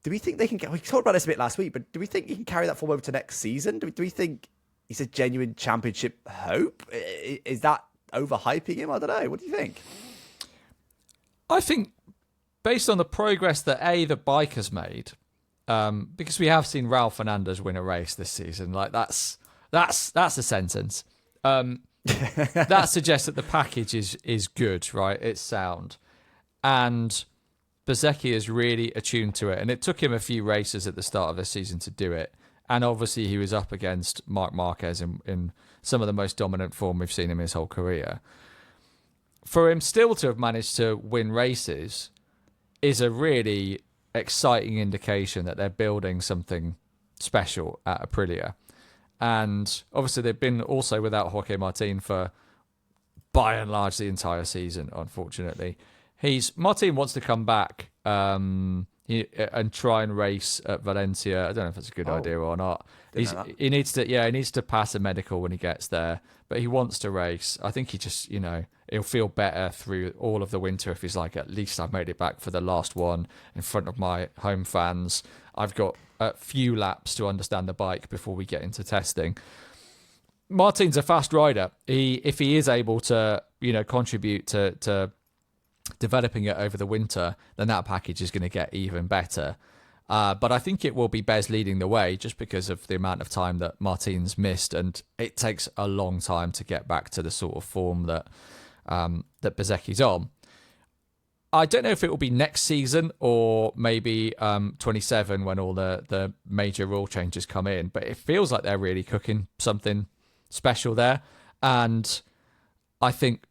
do we think they can get... We talked about this a bit last week, but do we think he can carry that form over to next season? Do we think he's a genuine championship hope? Is that overhyping him? I don't know. What do you think? I think based on the progress that the bike has made, because we have seen Raul Fernandez win a race this season, like that's a sentence. That suggests that the package is good, right? It's sound. And Bezecchi is really attuned to it. And it took him a few races at the start of the season to do it. And obviously he was up against Marc Marquez in some of the most dominant form we've seen him his whole career. For him still to have managed to win races is a really exciting indication that they're building something special at Aprilia. And obviously they've been also without Jorge Martin for by and large the entire season, unfortunately. Martin wants to come back and try and race at Valencia. I don't know if it's a good idea or not. He needs to pass a medical when he gets there, but he wants to race. I think he just, he'll feel better through all of the winter if he's like, at least I've made it back for the last one in front of my home fans. I've got a few laps to understand the bike before we get into testing. Martin's a fast rider. If he is able to, contribute to developing it over the winter, then that package is going to get even better. But I think it will be Bez leading the way just because of the amount of time that Martin's missed, and it takes a long time to get back to the sort of form that Bezecchi's on. I don't know if it will be next season or maybe 27 when all the major rule changes come in, but it feels like they're really cooking something special there. And I think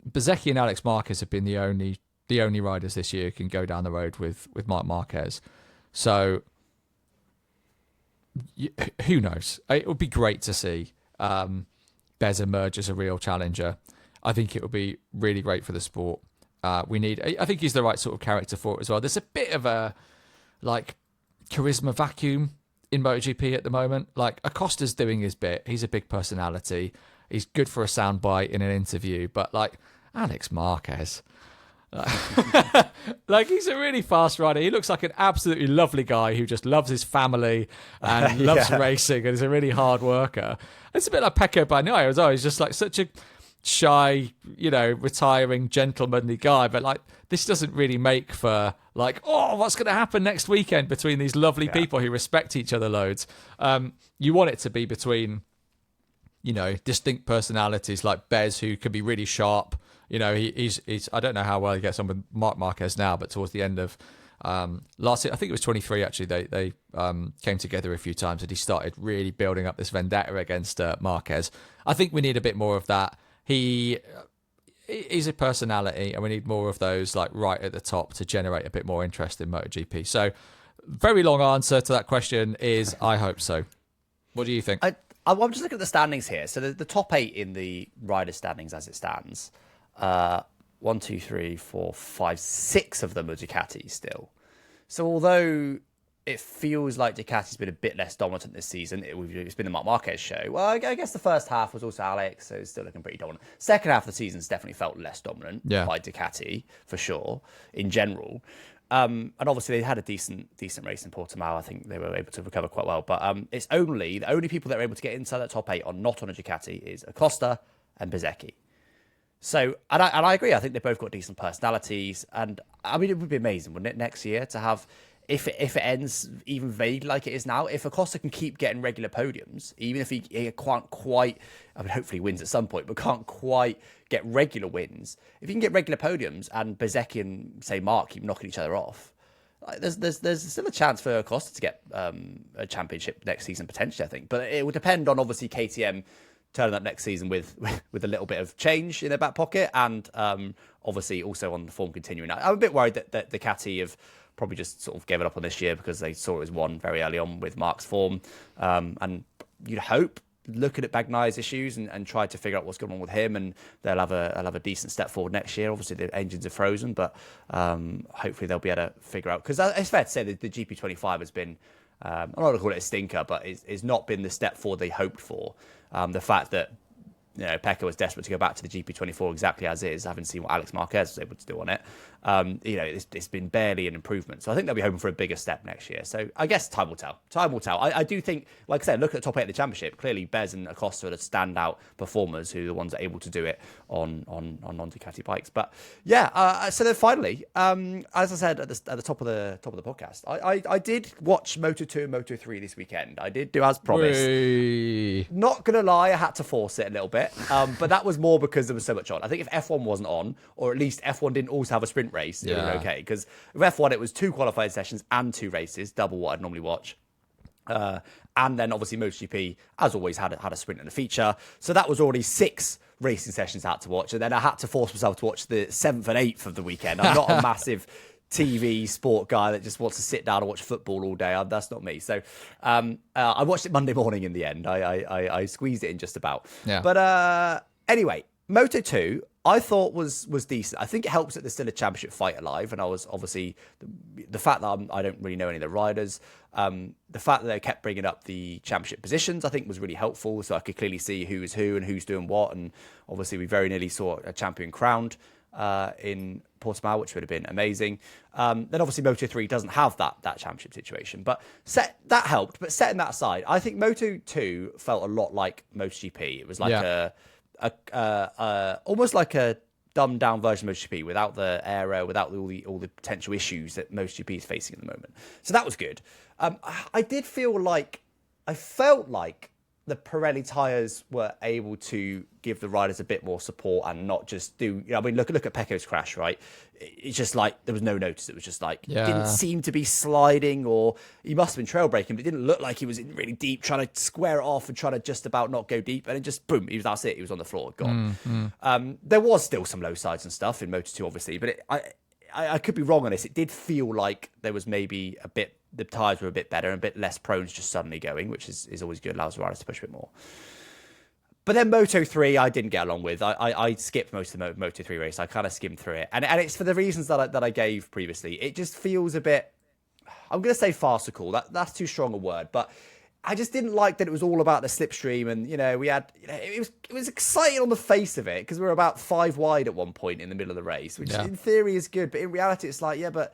Bezecchi and Alex Marquez have been the only riders this year who can go down the road with Marc Marquez. So who knows? It would be great to see Bez emerge as a real challenger. I think it would be really great for the sport. I think he's the right sort of character for it as well. There's a bit of a charisma vacuum in MotoGP at the moment. Like, Acosta's doing his bit. He's a big personality. He's good for a soundbite in an interview, but Alex Marquez, he's a really fast rider. He looks like an absolutely lovely guy who just loves his family and loves racing and is a really hard worker. It's a bit like Pecco Bagnaia as well. He's just such a shy, retiring, gentlemanly guy. But this doesn't really make for what's going to happen next weekend between these lovely people who respect each other loads. You want it to be between, distinct personalities like Bez, who can be really sharp. He's I don't know how well he gets on with Marc Marquez now, but towards the end of last year, I think it was 23 actually, they came together a few times and he started really building up this vendetta against Marquez. I think we need a bit more of that. He's a personality and we need more of those right at the top to generate a bit more interest in MotoGP. So very long answer to that question is I hope so. What do you think? I'm just looking at the standings here. So the top 8 in the rider standings as it stands, 1, 2, 3, 4, 5, 6 of them are Ducati still. So although it feels like Ducati's been a bit less dominant this season, it's been the Marc Marquez show. Well, I guess the first half was also Alex, so it's still looking pretty dominant. Second half of the season's definitely felt less dominant by Ducati, for sure, in general. And obviously they had a decent race in Portimao. I think they were able to recover quite well. But it's the only people that are able to get inside that top 8 are not on a Ducati is Acosta and Bezecchi. So, and I agree. I think they've both got decent personalities. And I mean, it would be amazing, wouldn't it, next year to have, if it ends even vague like it is now, if Acosta can keep getting regular podiums, even if he can't quite, I mean, hopefully he wins at some point, but can't quite get regular wins. If he can get regular podiums and Bezecchi and, say, Mark keep knocking each other off, there's still a chance for Acosta to get a championship next season, potentially, I think. But it will depend on, obviously, KTM turning up next season with a little bit of change in their back pocket and obviously also on the form continuing. I'm a bit worried that Ducati have probably just sort of gave it up on this year because they saw it as one very early on with Mark's form. And you'd hope, looking at Bagnaia's issues and try to figure out what's going on with him, and they'll have a decent step forward next year. Obviously, the engines are frozen, but hopefully they'll be able to figure out, because it's fair to say that the GP25 has been, I'm not going to call it a stinker, but it's not been the step forward they hoped for. The fact that Pecco was desperate to go back to the GP24 exactly as is, having seen what Alex Marquez was able to do on it. It's been barely an improvement. So I think they'll be hoping for a bigger step next year. So I guess time will tell. Time will tell. I do think, like I said, look at the top 8 of the championship. Clearly, Bez and Acosta are the standout performers, who are the ones that are able to do it on non-Ducati bikes. But yeah, so then finally, as I said at the top of the podcast, I did watch Moto2 and Moto3 this weekend. I did do as promised. Whee. Not gonna lie, I had to force it a little bit, but that was more because there was so much on. I think if F1 wasn't on, or at least F1 didn't also have a sprint race, it was okay. Because with F1, it was 2 qualifying sessions and 2 races, double what I'd normally watch. And then obviously MotoGP, as always, had a sprint and a feature. So that was already 6 racing sessions I had to watch. And then I had to force myself to watch the 7th and 8th of the weekend. I'm not a massive TV sport guy that just wants to sit down and watch football all day. That's not me. So I watched it Monday morning in the end. I squeezed it in just about. Yeah. But anyway, Moto2, I thought was decent. I think it helps that there's still a championship fight alive, and I was obviously the fact that I don't really know any of the riders, the fact that they kept bringing up the championship positions, I think was really helpful. So I could clearly see who is who and who's doing what, and obviously we very nearly saw a champion crowned in Portimao, which would have been amazing. Then obviously Moto3 doesn't have that championship situation, but that helped. But setting that aside, I think Moto2 felt a lot like MotoGP. It was like almost like a dumbed down version of MotoGP, without the aero, without all the potential issues that MotoGP is facing at the moment. So that was good. I felt like the Pirelli tyres were able to give the riders a bit more support and not just do, look at Pecco's crash, right? It's just like, there was no notice. It was just like, didn't seem to be sliding, or he must have been trail braking, but it didn't look like he was in really deep, trying to square it off and trying to just about not go deep. And it just, boom, that's it. He was on the floor, gone. There was still some low sides and stuff in Moto2, obviously, but I could be wrong on this. It did feel like there was maybe the tyres were a bit better and a bit less prone to just suddenly going, which is always good, allows the riders to push a bit more. But then Moto3, I didn't get along with. I skipped most of the Moto3 race. I kind of skimmed through it. And it's for the reasons that I gave previously. It just feels a bit, I'm going to say farcical. That's too strong a word. But I just didn't like that it was all about the slipstream. And, we had, it was exciting on the face of it, because we were about 5 wide at one point in the middle of the race, which in theory is good. But in reality, it's like, but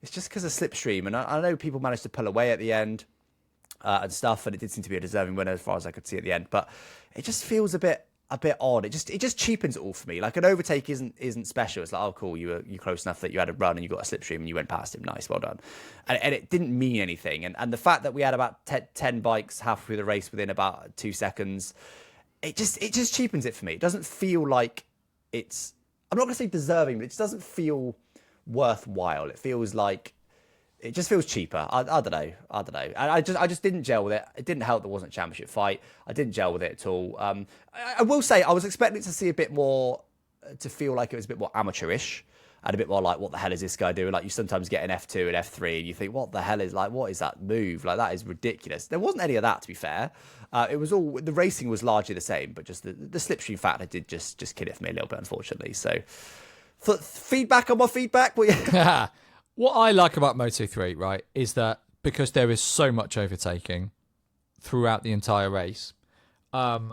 it's just because of slipstream. And I know people managed to pull away at the end and stuff, and it did seem to be a deserving winner as far as I could see at the end. But it just feels a bit odd. It just cheapens it all for me. Like, an overtake isn't special. It's like, oh cool, you're close enough that you had a run and you got a slipstream and you went past him. Nice, well done. And it didn't mean anything. And the fact that we had about 10 bikes halfway through the race within about 2 seconds, it just cheapens it for me. It doesn't feel like it's, I'm not going to say deserving, but it just doesn't feel worthwhile. It feels like, it just feels cheaper. I don't know. And I just didn't gel with it. It didn't help there wasn't a championship fight. I didn't gel with it at all. I will say I was expecting to see a bit more, to feel like it was a bit more amateurish and a bit more like, what the hell is this guy doing? Like, you sometimes get an F2 and F3 and you think, what the hell is, like, what is that move? Like, that is ridiculous. There wasn't any of that, to be fair. It was all, the racing was largely the same, but just the slipstream factor did just kill it for me a little bit, unfortunately. So, for feedback on my feedback, what I like about Moto3, right, is that because there is so much overtaking throughout the entire race, it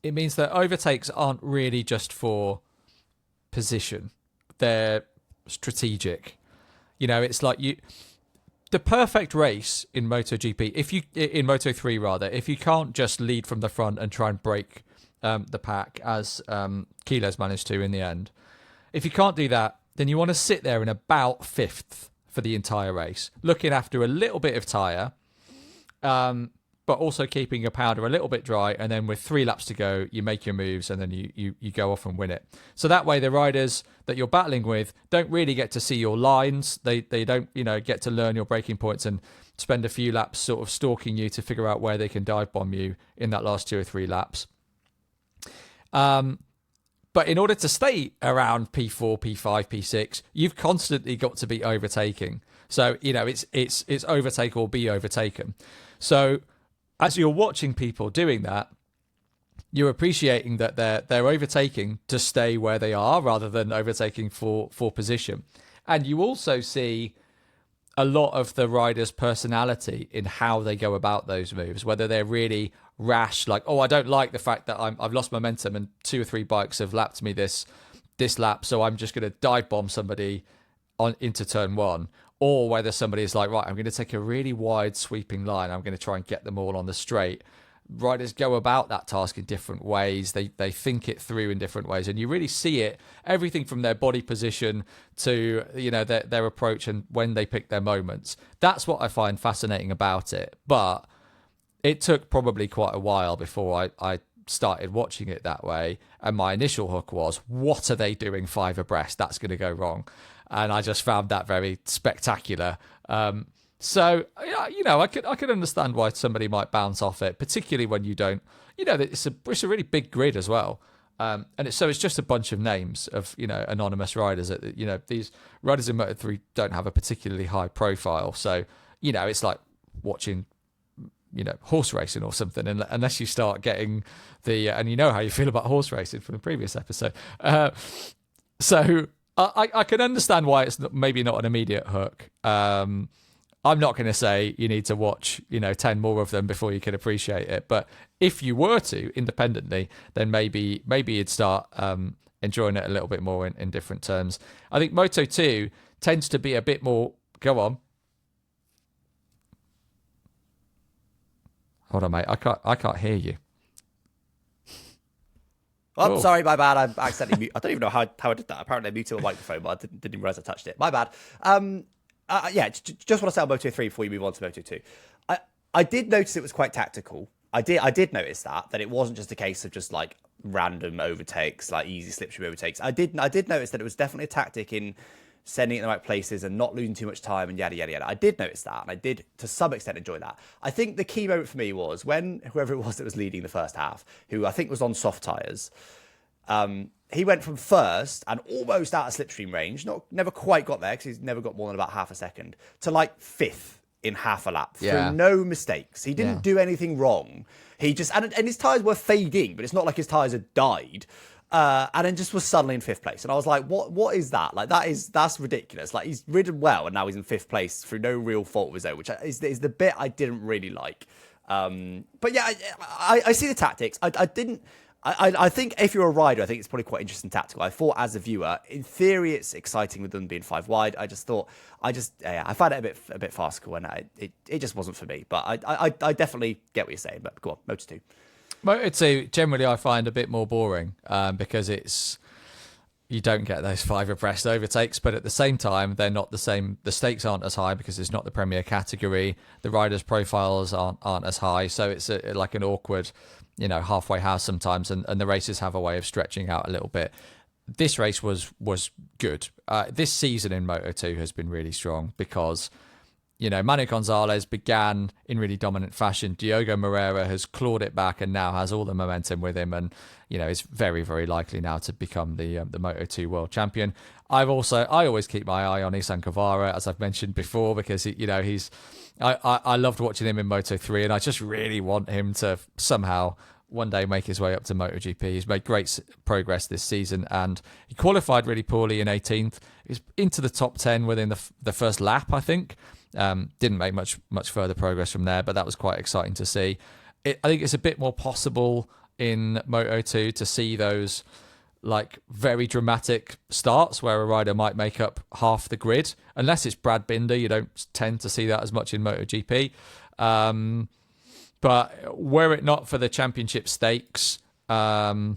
means that overtakes aren't really just for position. They're strategic. It's like the perfect race in MotoGP, in Moto3 rather, if you can't just lead from the front and try and break the pack, as Kilo's managed to in the end. If you can't do that, then you want to sit there in about 5th for the entire race, looking after a little bit of tyre, but also keeping your powder a little bit dry. And then with 3 laps to go, you make your moves and then you go off and win it. So that way, the riders that you're battling with don't really get to see your lines. They don't, get to learn your braking points and spend a few laps sort of stalking you to figure out where they can dive bomb you in that last 2 or 3 laps. But in order to stay around P4, P5, P6, you've constantly got to be overtaking. So, it's overtake or be overtaken. So as you're watching people doing that, you're appreciating that they're overtaking to stay where they are rather than overtaking for position. And you also see a lot of the rider's personality in how they go about those moves, whether they're really rash, like, oh, I don't like the fact that I've lost momentum and 2 or 3 bikes have lapped me this lap, so I'm just going to dive bomb somebody into turn 1, or whether somebody is like, right, I'm going to take a really wide sweeping line, I'm going to try and get them all on the straight. Riders go about that task in different ways. They think it through in different ways, and you really see it, everything from their body position to their approach and when they pick their moments. That's what I find fascinating about it. But it took probably quite a while before I started watching it that way, and my initial hook was, what are they doing 5 abreast? That's going to go wrong. And I just found that very spectacular. So, I could understand why somebody might bounce off it, particularly when you don't, it's a really big grid as well. And it's just a bunch of names of, anonymous riders. These riders in Moto3 don't have a particularly high profile. So, it's like watching, horse racing or something, unless you start getting and you know how you feel about horse racing from the previous episode. So I can understand why it's maybe not an immediate hook. I'm not going to say you need to watch, 10 more of them before you can appreciate it. But if you were to independently, then maybe you'd start enjoying it a little bit more in different terms. I think Moto2 tends to be a bit more. Go on. Hold on, mate. I can't hear you. Oh, sorry, my bad. I accidentally muted. I don't even know how I did that. Apparently I muted my microphone, but I didn't even realize I touched it. My bad. Just want to say on Moto3 before you move on to Moto2. I did notice it was quite tactical. I did notice that it wasn't just a case of just like random overtakes, like easy slipstream overtakes. I did notice that it was definitely a tactic in sending it in the right places and not losing too much time and yada, yada, yada. I did notice that, and I did, to some extent, enjoy that. I think the key moment for me was when whoever it was that was leading the first half, who I think was on soft tyres, he went from first and almost out of slipstream range, never quite got there because he's never got more than about half a second, to like 5th in half a lap through no mistakes. He didn't do anything wrong. He just, and his tyres were fading, but it's not like his tyres had died. And then just was suddenly in 5th place. And I was like, what is that? Like, that's ridiculous. Like, he's ridden well and now he's in 5th place through no real fault of his own, which is the bit I didn't really like. But yeah, I see the tactics. I think if you're a rider, I think it's probably quite interesting tactical. I thought as a viewer, in theory, it's exciting with them being 5 wide. I find it a bit farcical, and it just wasn't for me. But I definitely get what you're saying. But go on, Moto2. Moto2 generally I find a bit more boring because you don't get those 5 abreast overtakes, but at the same time they're not the same. The stakes aren't as high because it's not the premier category. The riders' profiles aren't as high, so it's like an awkward, halfway house sometimes, and the races have a way of stretching out a little bit. This race was good. This season in Moto2 has been really strong because Manu Gonzalez began in really dominant fashion. Diogo Moreira has clawed it back and now has all the momentum with him, and is very, very likely now to become the Moto2 world champion. I always keep my eye on Isan Guevara, as I've mentioned before, because I loved watching him in Moto3, and I just really want him to somehow one day make his way up to MotoGP. He's made great progress this season, and he qualified really poorly in 18th. He's into the top 10 within the first lap, I think. Didn't make much further progress from there, but that was quite exciting to see. I think it's a bit more possible in Moto2 to see those like very dramatic starts where a rider might make up half the grid. Unless it's Brad Binder, you don't tend to see that as much in MotoGP. But were it not for the championship stakes, I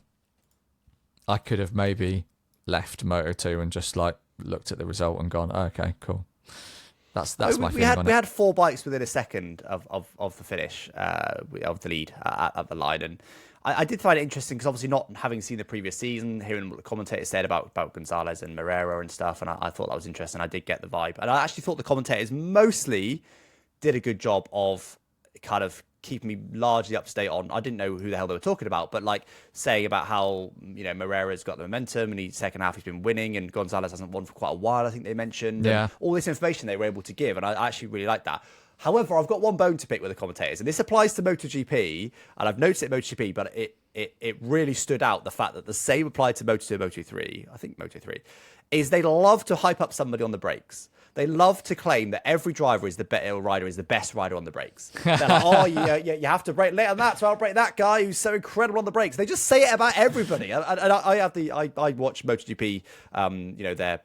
could have maybe left Moto2 and just like looked at the result and gone, okay, cool. That's my feeling on it. We had 4 bikes within a second of the finish, of the lead at the line, and I did find it interesting because obviously not having seen the previous season, hearing what the commentators said about Gonzalez and Moreira and stuff, and I thought that was interesting. I did get the vibe, and I actually thought the commentators mostly did a good job of kind of keeping me largely up to date on. I didn't know who the hell they were talking about, but like saying about how Moreira's got the momentum and second half he's been winning, and Gonzalez hasn't won for quite a while. I think they mentioned all this information they were able to give, and I actually really like that. However, I've got one bone to pick with the commentators, and this applies to MotoGP, and I've noticed it at MotoGP, but it really stood out, the fact that the same applied to Moto2 and Moto3, I think Moto3, is they love to hype up somebody on the brakes. They love to claim that every driver is the better rider, is the best rider on the brakes. They're like, oh, you have to brake late on that, so I'll brake that guy who's so incredible on the brakes. They just say it about everybody. And I watch MotoGP, their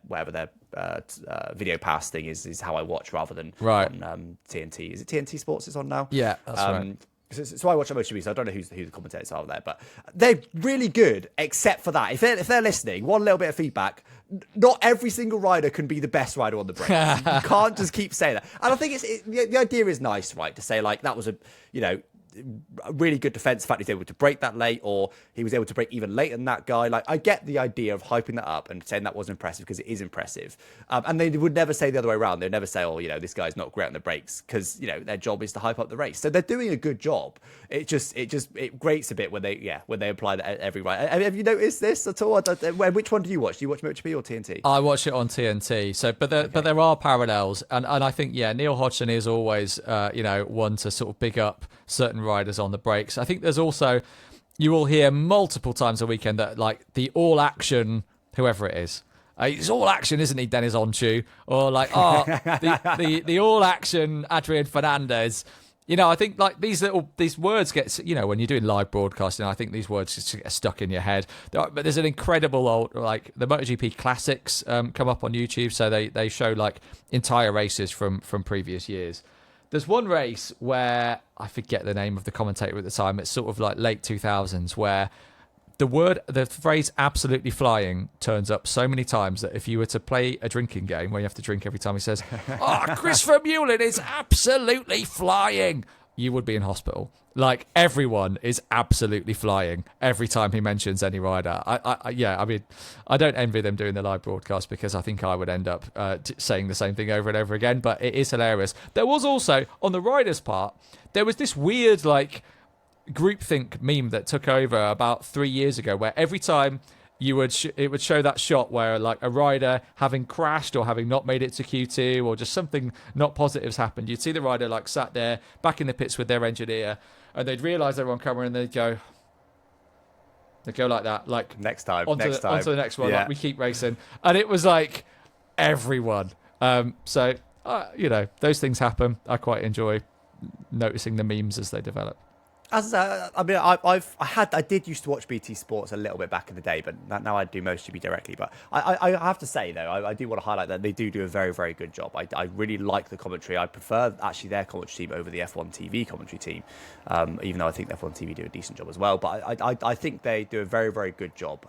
video pass thing is how I watch rather than on TNT. Is it TNT Sports is on now? Yeah, that's right. So I watch MotoGP, so I don't know who the commentators are there, but they're really good, except for that. If they're listening, one little bit of feedback: not every single rider can be the best rider on the brakes. You can't just keep saying that. And I think the idea is nice, right? To say like that was a really good defense. The fact he's able to break that late, or he was able to break even later than that guy. Like, I get the idea of hyping that up and saying that was impressive, because it is impressive. And they would never say the other way around. They'd never say, oh, this guy's not great on the brakes, because their job is to hype up the race. So they're doing a good job. It grates a bit when they apply that at every rider. Have you noticed this at all? Which one do you watch? Do you watch MotoGP or TNT? I watch it on TNT. So, but there are parallels, and I think Neil Hodgson is always one to sort of big up certain riders on the brakes. I think there's also, you will hear multiple times a weekend that like the all action, whoever it is, it's all action, isn't he, Dennis Onchu? Or like, the all action Adrian Fernandez. I think like these words get, when you're doing live broadcasting, I think these words just get stuck in your head. But there's an incredible old, like the MotoGP classics come up on YouTube. So they show like entire races from previous years. There's one race where I forget the name of the commentator at the time. It's sort of like late 2000s, where the phrase "absolutely flying" turns up so many times that if you were to play a drinking game where you have to drink every time he says, Christopher Mullen is absolutely flying, you would be in hospital. Like, everyone is absolutely flying every time he mentions any rider. I mean, I don't envy them doing the live broadcast, because I think I would end up saying the same thing over and over again, but it is hilarious. There was also, on the rider's part, there was this weird, like, groupthink meme that took over about 3 years ago, where every time it would show that shot where like a rider having crashed or having not made it to Q2, or just something not positive's happened. You'd see the rider like sat there back in the pits with their engineer, and they'd realise they were on camera, and they'd go like that, like next time, onto the next one. Like, we keep racing, and it was like everyone. So those things happen. I quite enjoy noticing the memes as they develop. I did used to watch BT Sports a little bit back in the day, but now I do MotoGP directly. But I have to say, though, I do want to highlight that they do a very, very good job. I really like the commentary. I prefer actually their commentary team over the F1 TV commentary team, even though I think the F1 TV do a decent job as well. But I think they do a very, very good job.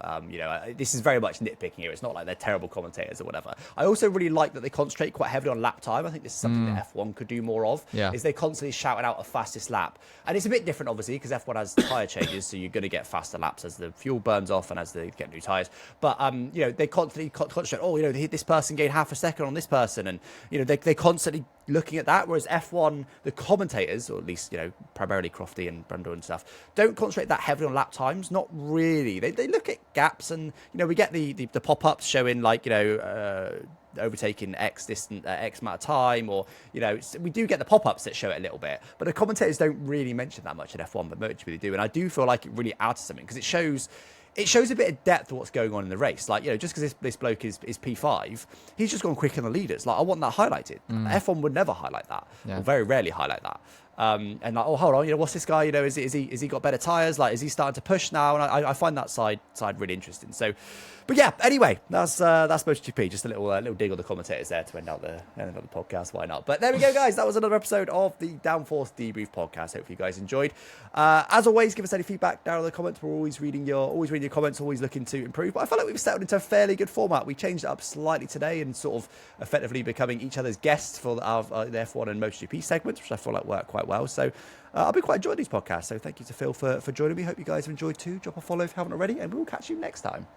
This is very much nitpicking here. It's not like they're terrible commentators or whatever. I also really like that they concentrate quite heavily on lap time. I think this is something that F1 could do more of. Yeah. Is they constantly shouting out a fastest lap, and it's a bit different, obviously, because F1 has tyre changes, so you're going to get faster laps as the fuel burns off and as they get new tyres. But they constantly concentrate. This person gained half a second on this person, and they constantly looking at that. Whereas F1, the commentators, or at least primarily Crofty and Brundle and stuff, don't concentrate that heavily on lap times. Not really. They look at gaps, and we get the pop-ups showing like overtaking X distant X amount of time, or we do get the pop-ups that show it a little bit, but the commentators don't really mention that much in F1, but MotoGP they do, and I do feel like it really adds something, because it shows a bit of depth of what's going on in the race. Like, just because this bloke is P5, he's just gone quick in the leaders. Like, I want that highlighted. F1 would never highlight that, or very rarely highlight that. And like, oh, hold on, what's this guy? Is he got better tires? Like, is he starting to push now? And I find that side really interesting. So, but yeah, anyway, that's MotoGP. Just a little dig on the commentators there to end out the podcast. Why not? But there we go, guys. That was another episode of the Downforce Debrief podcast. Hopefully, you guys enjoyed. As always, give us any feedback down in the comments. We're always reading your comments. Always looking to improve. But I feel like we've settled into a fairly good format. We changed it up slightly today and sort of effectively becoming each other's guests for the F1 and MotoGP segments, which I feel like worked quite well. So I've been quite enjoying these podcasts. So thank you to Phil for joining me. Hope you guys have enjoyed too. Drop a follow if you haven't already, and we'll catch you next time.